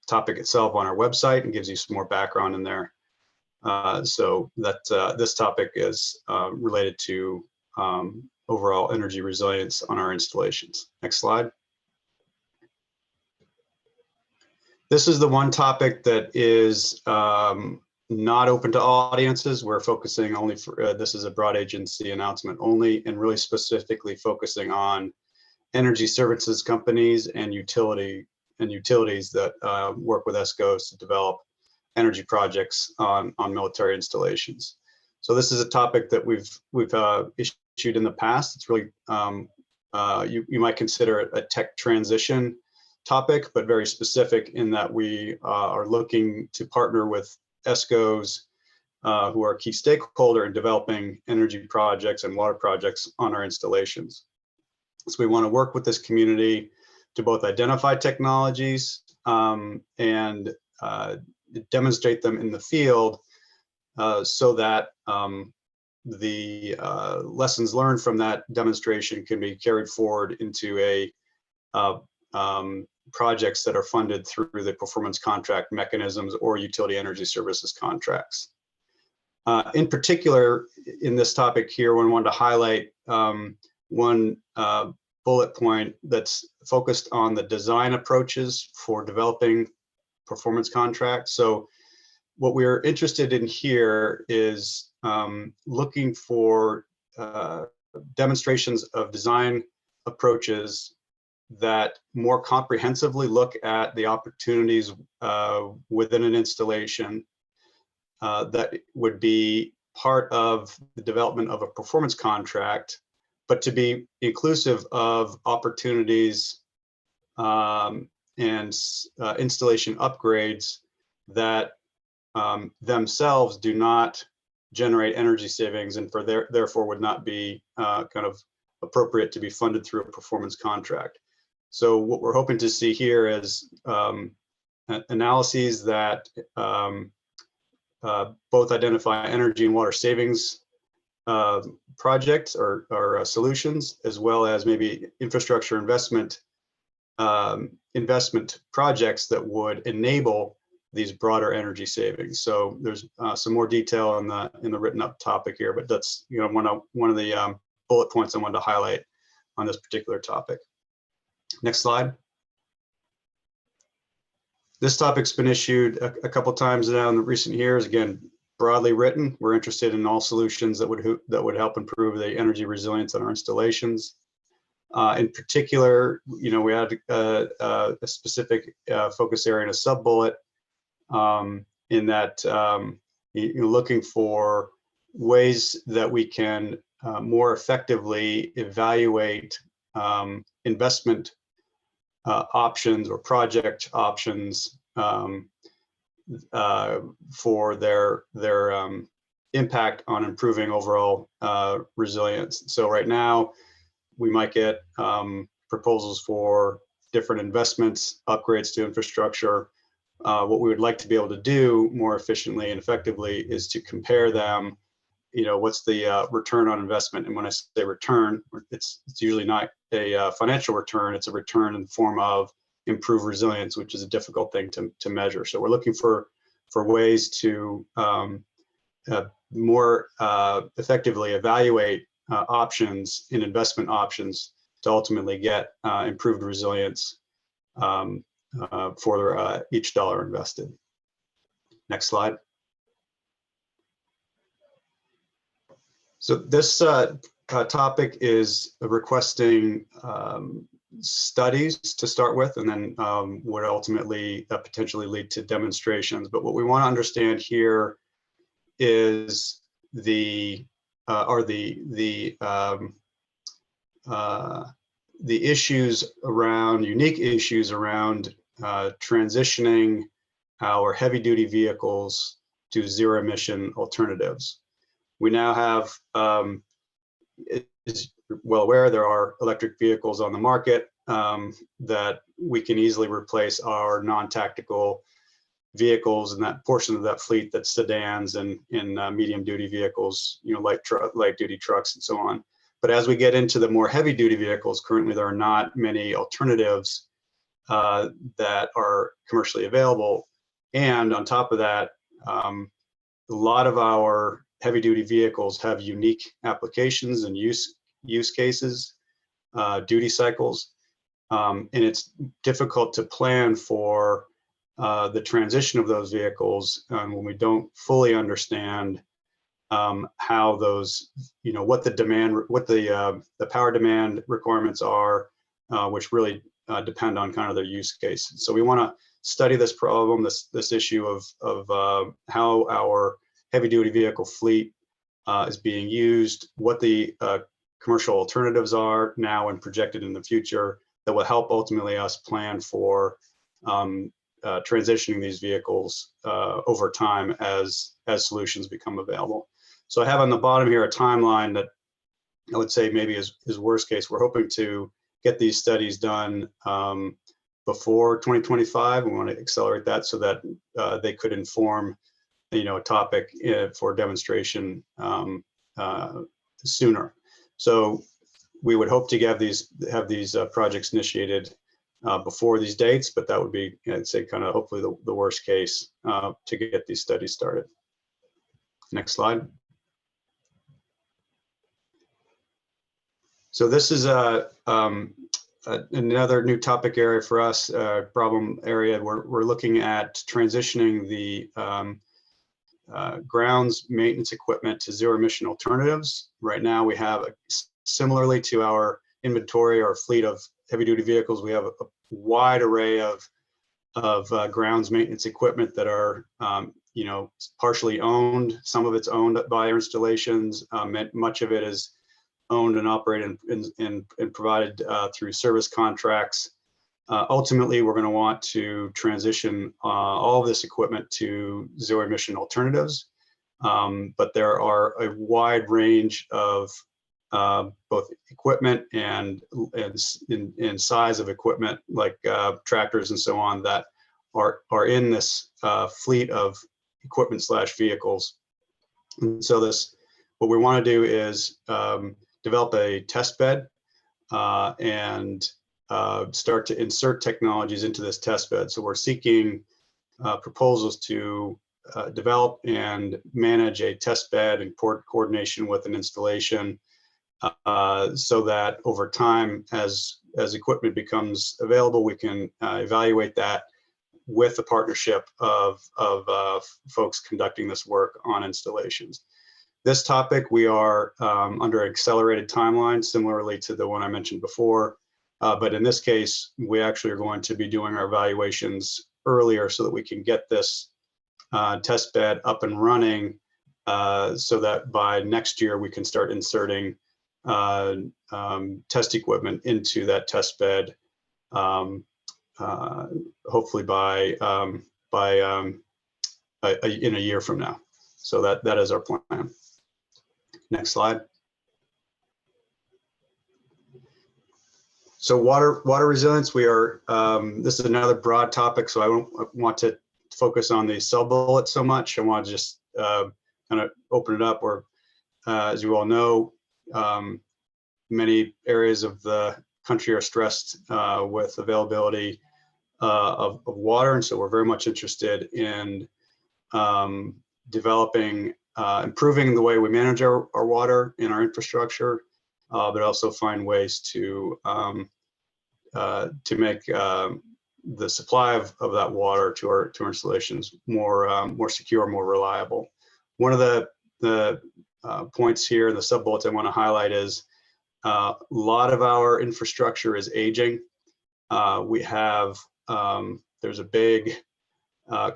topic itself on our website, and gives you some more background in there. So that this topic is related to overall energy resilience on our installations. Next slide. This is the one topic that is not open to all audiences. We're focusing only for, this is a broad agency announcement only, and really specifically focusing on energy services companies and utilities that work with ESCOs to develop energy projects on military installations. So this is a topic that we've issued in the past. It's really, you might consider it a tech transition topic, but very specific in that we are looking to partner with ESCOs, who are a key stakeholder in developing energy projects and water projects on our installations. So we want to work with this community to both identify technologies and demonstrate them in the field so that the lessons learned from that demonstration can be carried forward into projects that are funded through the performance contract mechanisms or utility energy services contracts. In particular, in this topic here, we wanted to highlight one bullet point that's focused on the design approaches for developing performance contracts. So what we're interested in here is looking for demonstrations of design approaches that more comprehensively look at the opportunities within an installation that would be part of the development of a performance contract, but to be inclusive of opportunities and installation upgrades that themselves do not generate energy savings, and therefore would not be kind of appropriate to be funded through a performance contract. So what we're hoping to see here is analyses that both identify energy and water savings projects or solutions, as well as maybe infrastructure investment projects that would enable these broader energy savings. So there's some more detail in the written up topic here, but that's one of the bullet points I wanted to highlight on this particular topic. Next slide. This topic's been issued a couple times now in the recent years. Again, broadly written. We're interested in all solutions that would help improve the energy resilience on our installations. In particular, we had a specific focus area and a sub bullet in that you're looking for ways that we can more effectively evaluate investment options or project options for their impact on improving overall resilience. So right now, we might get proposals for different investments, upgrades to infrastructure. What we would like to be able to do more efficiently and effectively is to compare them. What's the return on investment? And when I say return, it's usually not a financial return. It's a return in the form of improved resilience, which is a difficult thing to measure. So we're looking for ways to more effectively evaluate options in investment options to ultimately get improved resilience for each dollar invested. Next slide. So this topic is requesting studies to start with, and then would ultimately potentially lead to demonstrations. But what we want to understand here is the issues around, unique issues around transitioning our heavy duty vehicles to zero emission alternatives. We now have, as you're well aware, there are electric vehicles on the market that we can easily replace our non-tactical vehicles and that portion of that fleet that's sedans and medium duty vehicles, light duty trucks and so on. But as we get into the more heavy duty vehicles, currently there are not many alternatives that are commercially available. And on top of that, a lot of our heavy duty vehicles have unique applications and use cases, duty cycles, and it's difficult to plan for the transition of those vehicles when we don't fully understand how those, what the power demand requirements are, which really depend on kind of their use case. So we want to study this problem, this issue of how our heavy duty vehicle fleet is being used, what the commercial alternatives are now and projected in the future that will help ultimately us plan for transitioning these vehicles over time as solutions become available. So I have on the bottom here a timeline that I would say maybe is worst case. We're hoping to get these studies done before 2025. We want to accelerate that so that they could inform a topic for demonstration sooner. So we would hope to have these projects initiated before these dates, but that would be, I'd say, kind of hopefully the worst case to get these studies started. Next slide. So this is another new topic area for us, problem area. We're looking at transitioning the grounds maintenance equipment to zero emission alternatives. Right now we have, similarly to our inventory or fleet of heavy duty vehicles, we have a wide array of grounds maintenance equipment that are partially owned. Some of it's owned by our installations. Much of it is owned and operated and provided through service contracts. Ultimately, we're going to want to transition all of this equipment to zero emission alternatives. But there are a wide range of both equipment and in size of equipment, like tractors and so on, that are in this fleet of equipment / vehicles. And so what we want to do is develop a test bed and start to insert technologies into this test bed. So we're seeking proposals to develop and manage a test bed in coordination with an installation, so that over time, as equipment becomes available, we can evaluate that with the partnership of folks conducting this work on installations. This topic, we are under an accelerated timeline, similarly to the one I mentioned before. But in this case, we actually are going to be doing our evaluations earlier so that we can get this test bed up and running, so that by next year we can start inserting test equipment into that test bed, hopefully in a year from now. So that is our plan. Next slide. So water resilience, we are, this is another broad topic, so I don't want to focus on the sub-bullets so much. I want to just kind of open it up, or as you all know, many areas of the country are stressed with availability of water. And so we're very much interested in developing, improving the way we manage our water in our infrastructure, but also find ways to make the supply of that water to our installations more secure, more reliable. One of the points here in the sub-bullets I want to highlight is a lot of our infrastructure is aging. We have, there's a big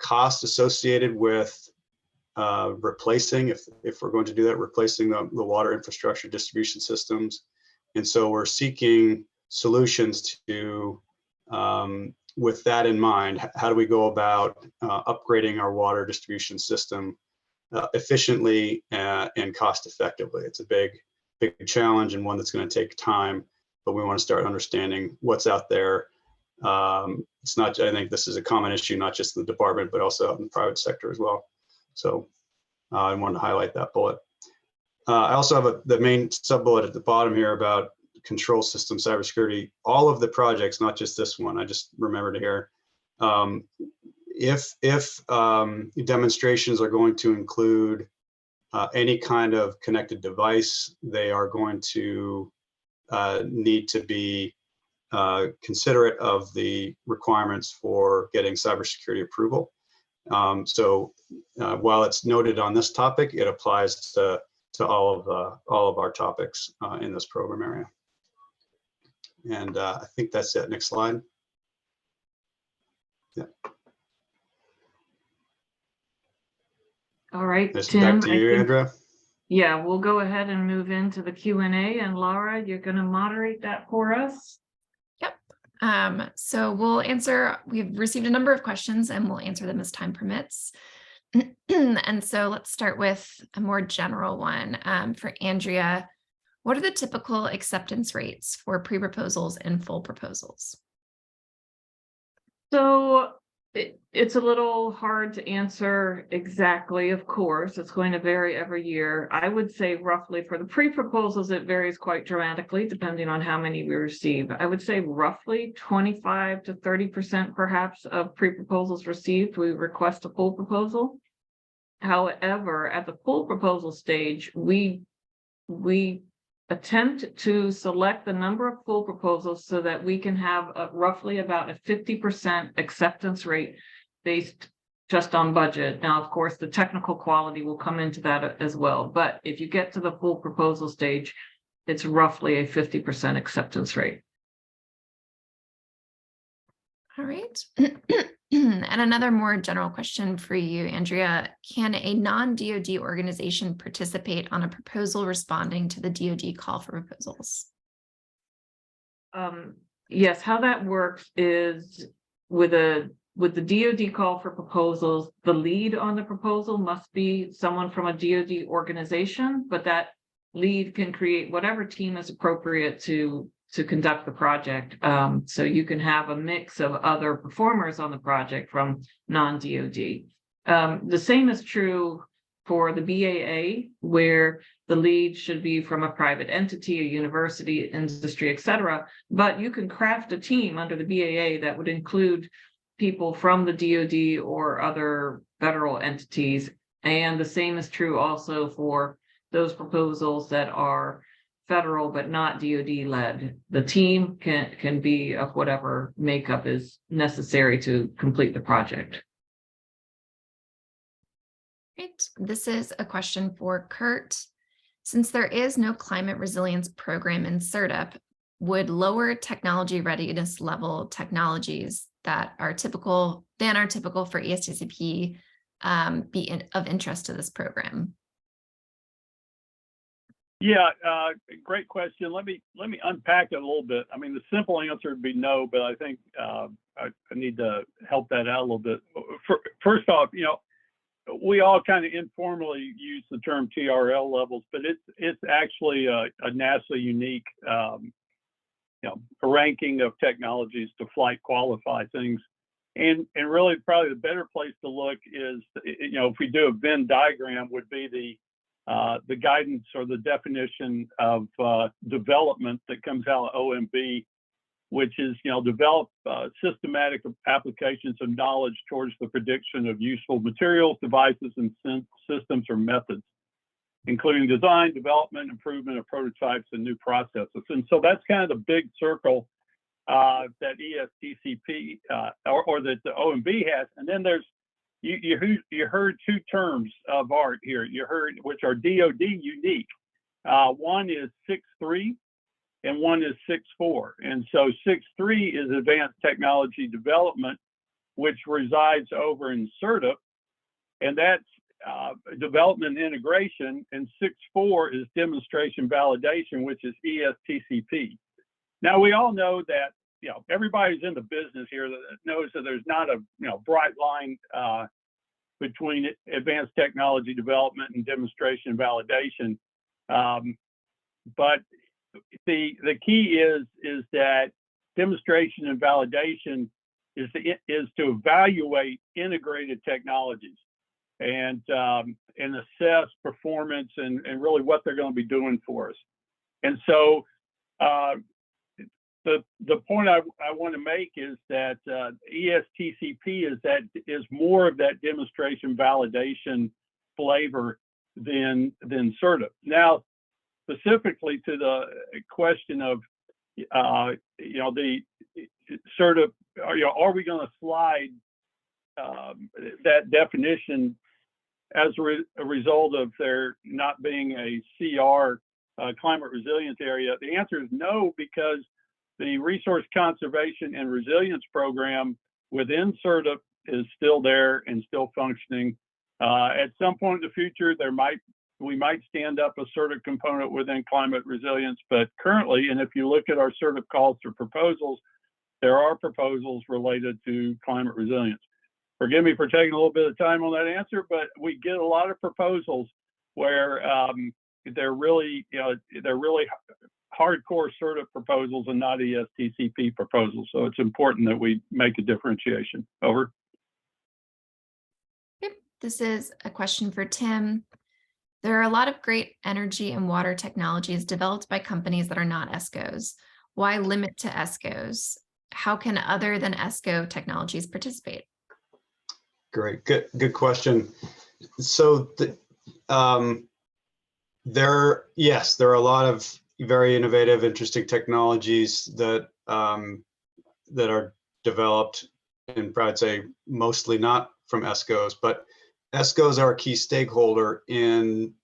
cost associated with replacing, if we're going to do that, replacing the water infrastructure distribution systems. And so we're seeking solutions to, with that in mind, how do we go about upgrading our water distribution system efficiently and cost effectively? It's a big challenge, and one that's going to take time, but we want to start understanding what's out there. It's not, I think this is a common issue, not just in the department, but also out in the private sector as well. So I wanted to highlight that bullet. I also have the main sub bullet at the bottom here about control system cybersecurity. All of the projects, not just this one, I just remembered here. If demonstrations are going to include any kind of connected device, they are going to need to be considerate of the requirements for getting cybersecurity approval. So while it's noted on this topic, it applies to all of our topics in this program area. And I think that's it. Next slide. Yeah. All right, This is Tim, back to you, Andrea. Yeah, we'll go ahead and move into the Q&A, and Laura, you're going to moderate that for us. Yep. So we'll answer, we've received a number of questions and we'll answer them as time permits. And so let's start with a more general one for Andrea. What are the typical acceptance rates for pre-proposals and full proposals? So it's a little hard to answer exactly, of course. It's going to vary every year. I would say roughly for the pre-proposals, it varies quite dramatically depending on how many we receive. I would say roughly 25 to 30% perhaps of pre-proposals received, we request a full proposal. However, at the full proposal stage, we attempt to select the number of full proposals so that we can have roughly about a 50% acceptance rate based just on budget. Now, of course, the technical quality will come into that as well. But if you get to the full proposal stage, it's roughly a 50% acceptance rate. All right. And another more general question for you, Andrea. Can a non-DoD organization participate on a proposal responding to the DoD call for proposals? Yes, how that works is with the DoD call for proposals, the lead on the proposal must be someone from a DoD organization, but that lead can create whatever team is appropriate to conduct the project. So you can have a mix of other performers on the project from non-DoD. The same is true for the BAA, where the lead should be from a private entity, a university, industry, et cetera. But you can craft a team under the BAA that would include people from the DoD or other federal entities. And the same is true also for those proposals that are federal but not DoD led. The team can be of whatever makeup is necessary to complete the project. Great. This is a question for Kurt. Since there is no climate resilience program in CERDP, would lower technology readiness level technologies that are typical for ESTCP be of interest to this program? Yeah, great question. Let me unpack it a little bit. I mean, the simple answer would be no, but I think I need to help that out a little bit. First off, we all kind of informally use the term TRL levels, but it's actually a NASA unique, a ranking of technologies to flight qualify things. And really probably the better place to look is, if we do a Venn diagram, would be the guidance or the definition of development that comes out of OMB, which is, develop systematic applications of knowledge towards the prediction of useful materials, devices, and systems or methods, including design, development, improvement of prototypes and new processes. And so that's kind of the big circle that ESTCP or that the OMB has. And then there's, you heard two terms of art here. You heard, which are DoD unique. One is 6.3 and one is 6.4. And so 6.3 is advanced technology development, which resides over in CERDP, and that's development and integration. And 6.4 is demonstration validation, which is ESTCP. Now we all know that, everybody's in the business here that knows that there's not a bright line between advanced technology development and demonstration validation. But the key is that demonstration and validation is to evaluate integrated technologies and assess performance and really what they're going to be doing for us. And so the point I want to make is that ESTCP is more of that demonstration validation flavor than CERDP. Now, specifically to the question of the CERDP, are we going to slide that definition as a result of there not being a CR climate resilience area? The answer is no, because the Resource Conservation and Resilience Program within CERDP is still there and still functioning. At some point in the future, we might stand up a CERDP component within climate resilience, but currently, and if you look at our CERDP calls for proposals, there are proposals related to climate resilience. Forgive me for taking a little bit of time on that answer, but we get a lot of proposals where they're really hardcore CERDP proposals and not ESTCP proposals. So it's important that we make a differentiation. Over. Yep. This is a question for Tim. There are a lot of great energy and water technologies developed by companies that are not ESCOs. Why limit to ESCOs? How can other than ESCO technologies participate? Great, good question. So there are a lot of very innovative, interesting technologies that are developed, and I'd say mostly not from ESCOs, but ESCOs are a key stakeholder in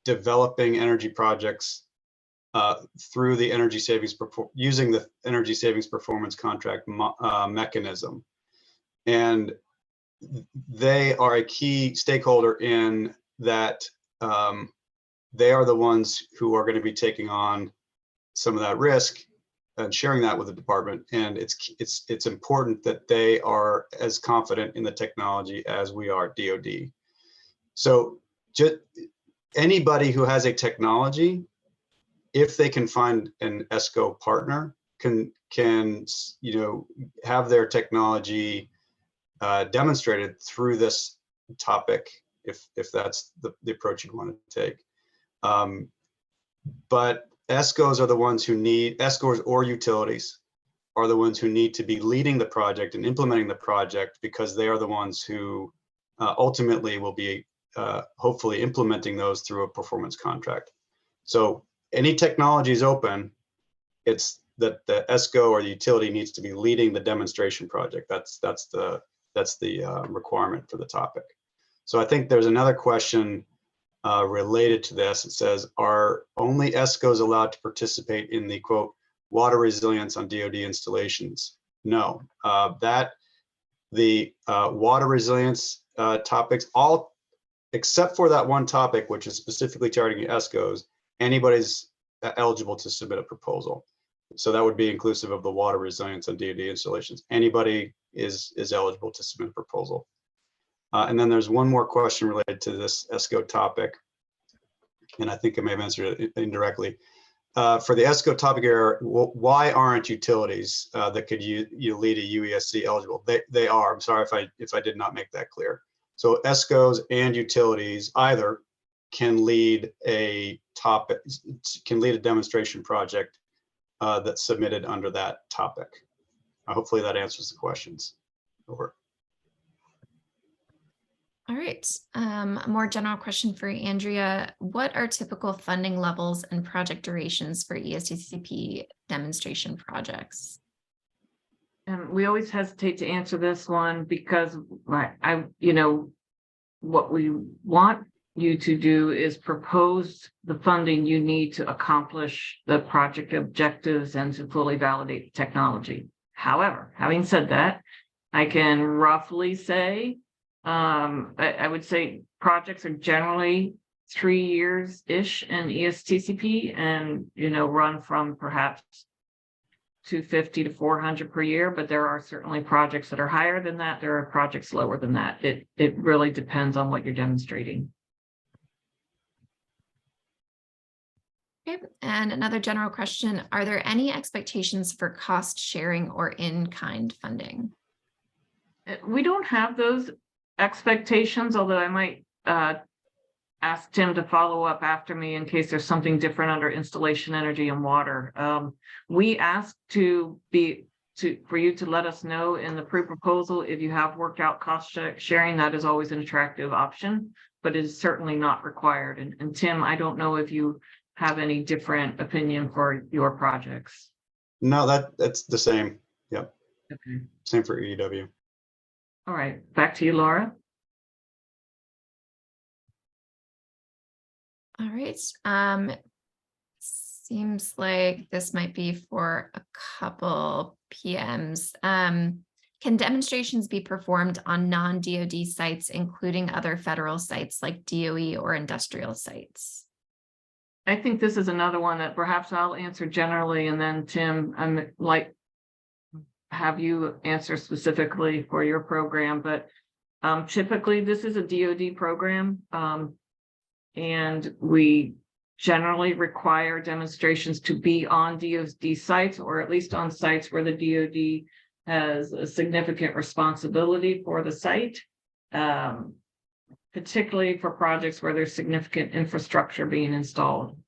developing energy projects through the energy savings using the energy savings performance contract mechanism, and they are a key stakeholder in that. They are the ones who are going to be taking on some of that risk and sharing that with the department. And it's important that they are as confident in the technology as we are DoD. So anybody who has a technology, if they can find an ESCO partner, can have their technology demonstrated through this topic, if that's the approach you want to take. But ESCOs are the ones who need, ESCOs or utilities are the ones who need to be leading the project and implementing the project, because they are the ones who ultimately will be hopefully implementing those through a performance contract. So any technology is open, it's that the ESCO or the utility needs to be leading the demonstration project. That's the requirement for the topic. So I think there's another question related to this. It says, are only ESCOs allowed to participate in the quote water resilience on DoD installations? No, the water resilience topics, all except for that one topic, which is specifically targeting ESCOs, anybody's eligible to submit a proposal. So that would be inclusive of the water resilience on DoD installations. Anybody is eligible to submit a proposal. And then there's one more question related to this ESCO topic, and I think I may have answered it indirectly. For the ESCO topic area, why aren't utilities that could lead a UESC eligible? They are. I'm sorry if I did not make that clear. So ESCOs and utilities either can lead a topic, can lead a demonstration project that's submitted under that topic. Hopefully that answers the questions. Over. All right, a more general question for Andrea. What are typical funding levels and project durations for ESTCP demonstration projects? And we always hesitate to answer this one because what we want you to do is propose the funding you need to accomplish the project objectives and to fully validate the technology. However, having said that, I can roughly say, I would say projects are generally 3 years-ish in ESTCP and, run from perhaps 250 to 400 per year, but there are certainly projects that are higher than that. There are projects lower than that. It really depends on what you're demonstrating. Okay, and another general question, are there any expectations for cost sharing or in-kind funding? We don't have those expectations, although I might ask Tim to follow up after me in case there's something different under installation, energy, and water. We ask for you to let us know in the pre-proposal if you have worked out cost sharing. That is always an attractive option, but it is certainly not required. And Tim, I don't know if you have any different opinion for your projects. No, that's the same. Yep. Okay. Same for EW. All right, back to you, Laura. All right. Seems like this might be for a couple PMs. Can demonstrations be performed on non-DoD sites, including other federal sites like DOE or industrial sites? I think this is another one that perhaps I'll answer generally, and then Tim, I'm like, have you answer specifically for your program, but typically this is a DoD program, and we generally require demonstrations to be on DoD sites, or at least on sites where the DoD has a significant responsibility for the site, particularly for projects where there's significant infrastructure being installed.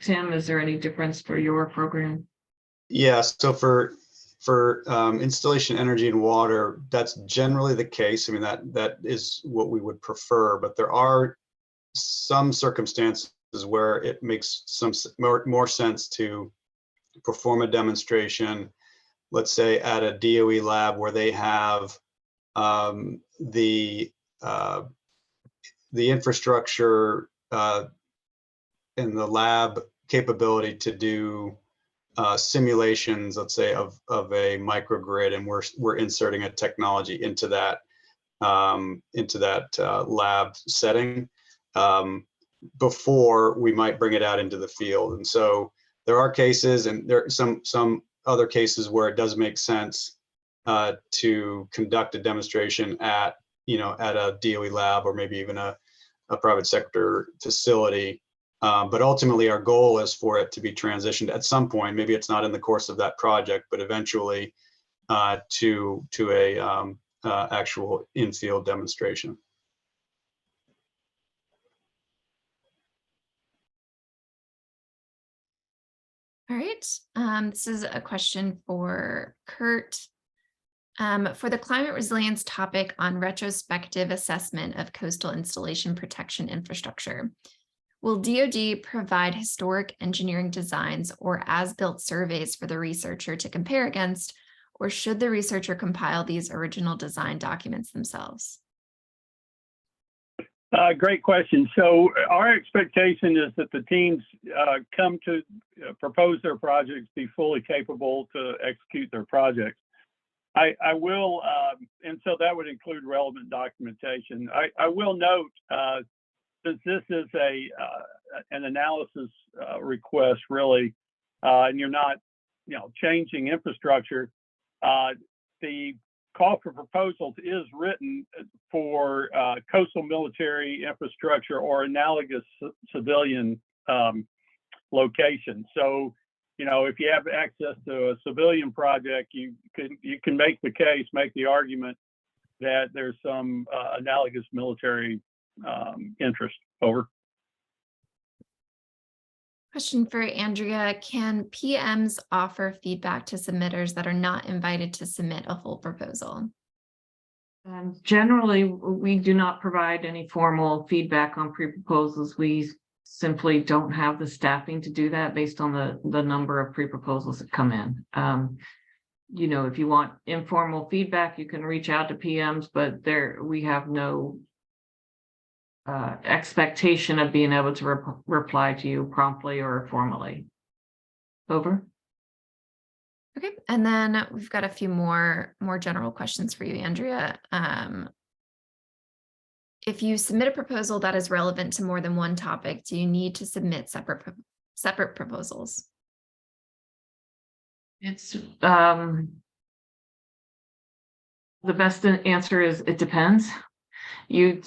Tim, is there any difference for your program? Yeah, so for installation, energy, and water, that's generally the case. I mean, that is what we would prefer, but there are some circumstances where it makes some more sense to perform a demonstration, let's say at a DOE lab where they have the infrastructure and the lab capability to do simulations, let's say, of a microgrid, and we're inserting a technology into that lab setting before we might bring it out into the field. And so there are cases, and there are some other cases where it does make sense to conduct a demonstration at a DOE lab, or maybe even a a private sector facility. But ultimately, our goal is for it to be transitioned at some point. Maybe it's not in the course of that project, but eventually to a actual in-field demonstration. All right. This is a question for Kurt. For the climate resilience topic on retrospective assessment of coastal installation protection infrastructure, will DoD provide historic engineering designs or as-built surveys for the researcher to compare against, or should the researcher compile these original design documents themselves? Great question. So our expectation is that the teams come to propose their projects, be fully capable to execute their projects. I will, and so that would include relevant documentation. I will note, since this is an analysis request, really, and you're not, changing infrastructure, the call for proposals is written for coastal military infrastructure or analogous civilian locations. So, if you have access to a civilian project, you can make the case, make the argument that there's some analogous military interest. Over. Question for Andrea. Can PMs offer feedback to submitters that are not invited to submit a full proposal? Generally, we do not provide any formal feedback on pre-proposals. We simply don't have the staffing to do that based on the number of pre-proposals that come in. If you want informal feedback, you can reach out to PMs, but we have no expectation of being able to reply to you promptly or formally. Over. Okay, and then we've got a few more general questions for you, Andrea. If you submit a proposal that is relevant to more than one topic, do you need to submit separate proposals? It's the best answer is it depends. You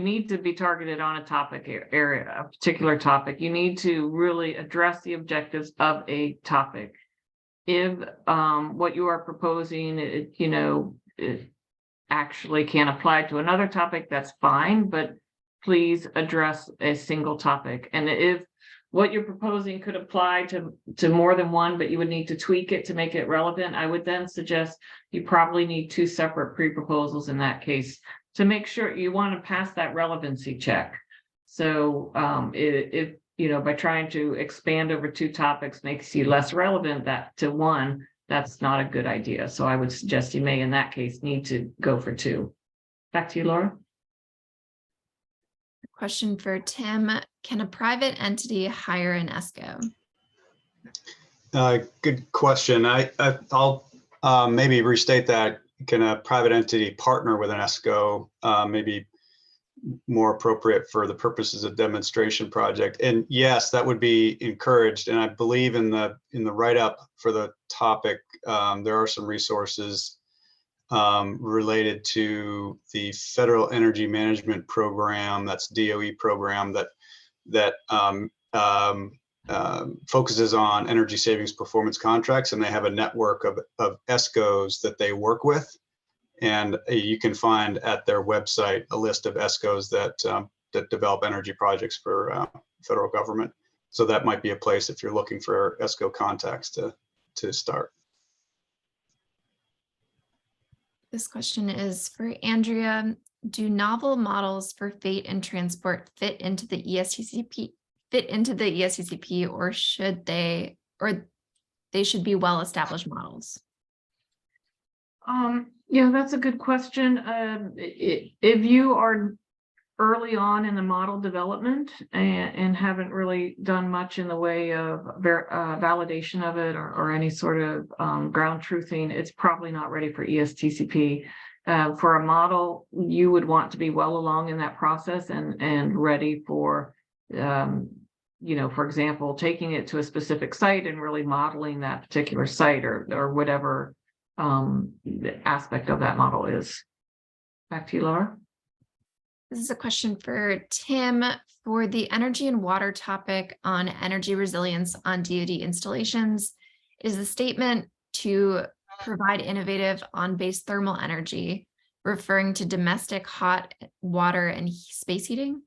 need to be targeted on a topic area, a particular topic. You need to really address the objectives of a topic. If what you are proposing, it actually can apply to another topic, that's fine, but please address a single topic. And if what you're proposing could apply to more than one, but you would need to tweak it to make it relevant, I would then suggest you probably need two separate pre-proposals in that case to make sure you want to pass that relevancy check. So if by trying to expand over two topics makes you less relevant to one, that's not a good idea. So I would suggest you may, in that case, need to go for two. Back to you, Laura. Question for Tim. Can a private entity hire an ESCO? Good question. I'll maybe restate that. Can a private entity partner with an ESCO? Maybe more appropriate for the purposes of demonstration project. And yes, that would be encouraged. And I believe in the write-up for the topic, there are some resources related to the Federal Energy Management Program, that's DOE program that focuses on energy savings performance contracts, and they have a network of ESCOs that they work with. And you can find at their website a list of ESCOs that develop energy projects for federal government. So that might be a place if you're looking for ESCO contacts to start. This question is for Andrea. Do novel models for fate and transport fit into the ESTCP, or should they should be well-established models? Yeah, that's a good question. If you are early on in the model development and haven't really done much in the way of validation of it or any sort of ground truthing, it's probably not ready for ESTCP. For a model, you would want to be well along in that process and ready for, for example, taking it to a specific site and really modeling that particular site or whatever the aspect of that model is. Back to you, Laura. This is a question for Tim. For the energy and water topic on energy resilience on DoD installations, is the statement to provide innovative on-base thermal energy referring to domestic hot water and space heating?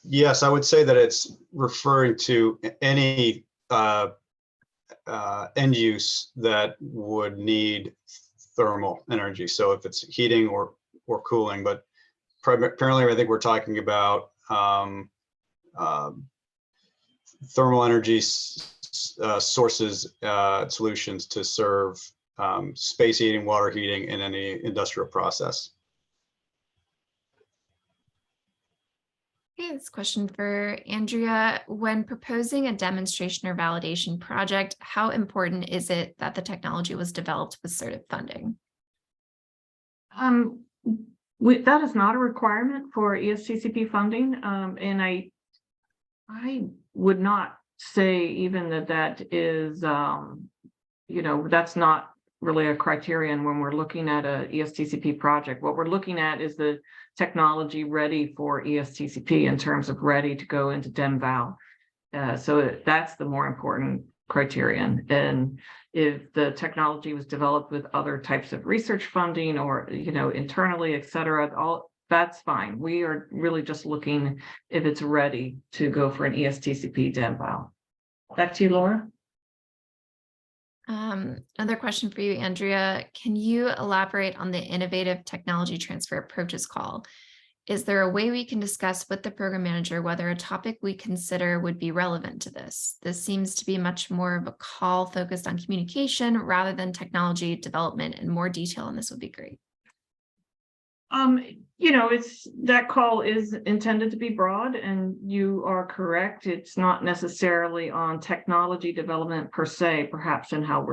Yes, I would say that it's referring to any end use that would need thermal energy. So if it's heating or cooling, but primarily I think we're talking about thermal energy sources, solutions to serve space heating, water heating, and any industrial process. Okay, this question for Andrea. When proposing a demonstration or validation project, how important is it that the technology was developed with CERTIP funding? That is not a requirement for ESTCP funding, and I would not say even that is, that's not really a criterion when we're looking at a ESTCP project. What we're looking at is the technology ready for ESTCP in terms of ready to go into DEM-VAL. So that's the more important criterion. And if the technology was developed with other types of research funding or, internally, et cetera, all that's fine. We are really just looking if it's ready to go for an ESTCP DEM-VAL. Back to you, Laura. Another question for you, Andrea. Can you elaborate on the innovative technology transfer approaches call? Is there a way we can discuss with the program manager whether a topic we consider would be relevant to this? This seems to be much more of a call focused on communication rather than technology development, and more detail on this would be great. That call is intended to be broad, and you are correct. It's not necessarily on technology development per se, perhaps in how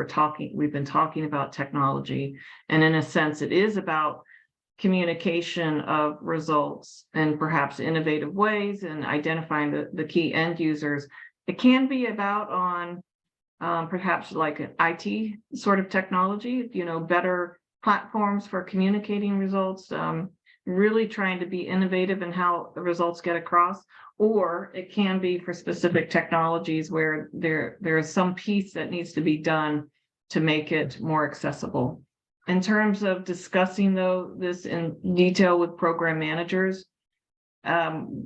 we've been talking about technology. And in a sense, it is about communication of results and perhaps innovative ways and identifying the key end users. It can be about on perhaps like an IT sort of technology, better platforms for communicating results, really trying to be innovative in how the results get across, or it can be for specific technologies where there is some piece that needs to be done to make it more accessible. In terms of discussing this in detail with program managers,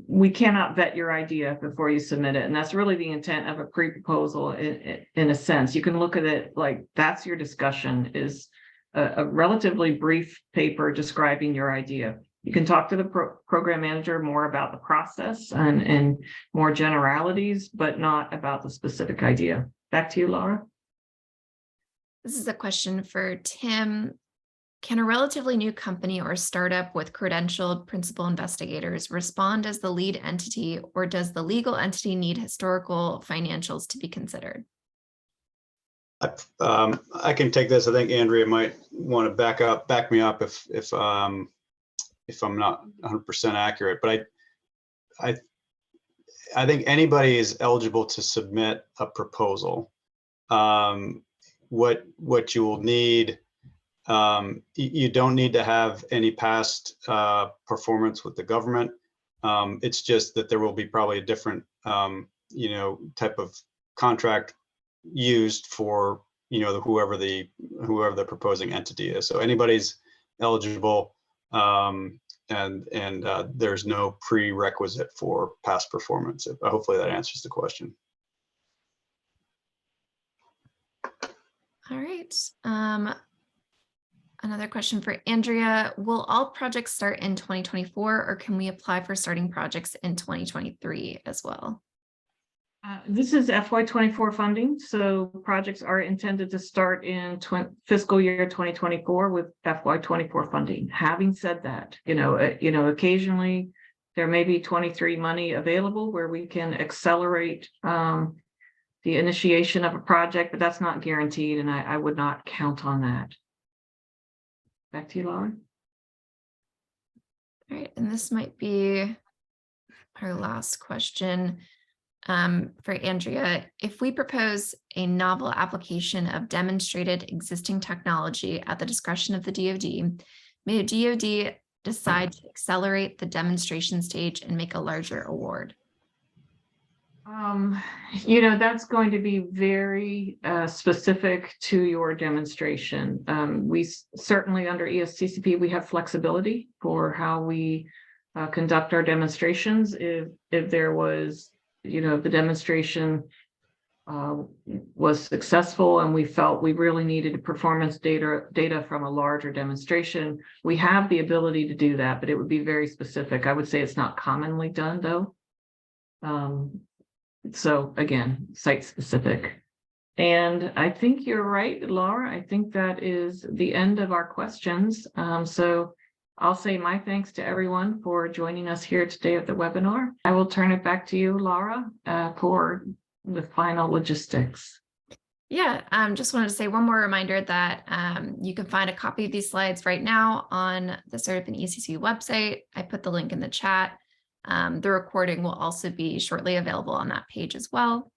we cannot vet your idea before you submit it. And that's really the intent of a pre-proposal in a sense. You can look at it like that's your discussion, is a relatively brief paper describing your idea. You can talk to the program manager more about the process and more generalities, but not about the specific idea. Back to you, Laura. This is a question for Tim. Can a relatively new company or startup with credentialed principal investigators respond as the lead entity, or does the legal entity need historical financials to be considered? I can take this. I think Andrea might want to back me up if I'm not 100% accurate, but I think anybody is eligible to submit a proposal. What you will need, you don't need to have any past performance with the government. It's just that there will be probably a different type of contract used for whoever the proposing entity is. So anybody's eligible, and there's no prerequisite for past performance. Hopefully that answers the question. All right. Another question for Andrea. Will all projects start in 2024, or can we apply for starting projects in 2023 as well? This is FY24 funding, so projects are intended to start in fiscal year 2024 with FY24 funding. Having said that, occasionally there may be 23 money available where we can accelerate the initiation of a project, but that's not guaranteed, and I would not count on that. Back to you, Laura. All right, and this might be our last question. For Andrea, if we propose a novel application of demonstrated existing technology at the discretion of the DoD, may DoD decide to accelerate the demonstration stage and make a larger award? That's going to be very specific to your demonstration. Certainly under ESTCP, we have flexibility for how we conduct our demonstrations. If there was, the demonstration was successful and we felt we really needed performance data from a larger demonstration, we have the ability to do that, but it would be very specific. I would say it's not commonly done though. So again, site specific. And I think you're right, Laura. I think that is the end of our questions. So I'll say my thanks to everyone for joining us here today at the webinar. I will turn it back to you, Laura, for the final logistics. Yeah, just wanted to say one more reminder that you can find a copy of these slides right now on the Certifin ECC website. I put the link in the chat. The recording will also be shortly available on that page as well.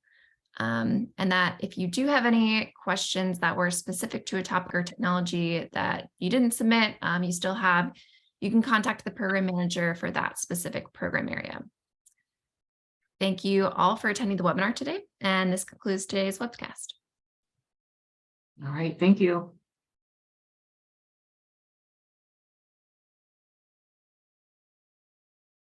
And that if you do have any questions that were specific to a topic or technology that you didn't submit, you can contact the program manager for that specific program area. Thank you all for attending the webinar today, and this concludes today's webcast. All right, thank you.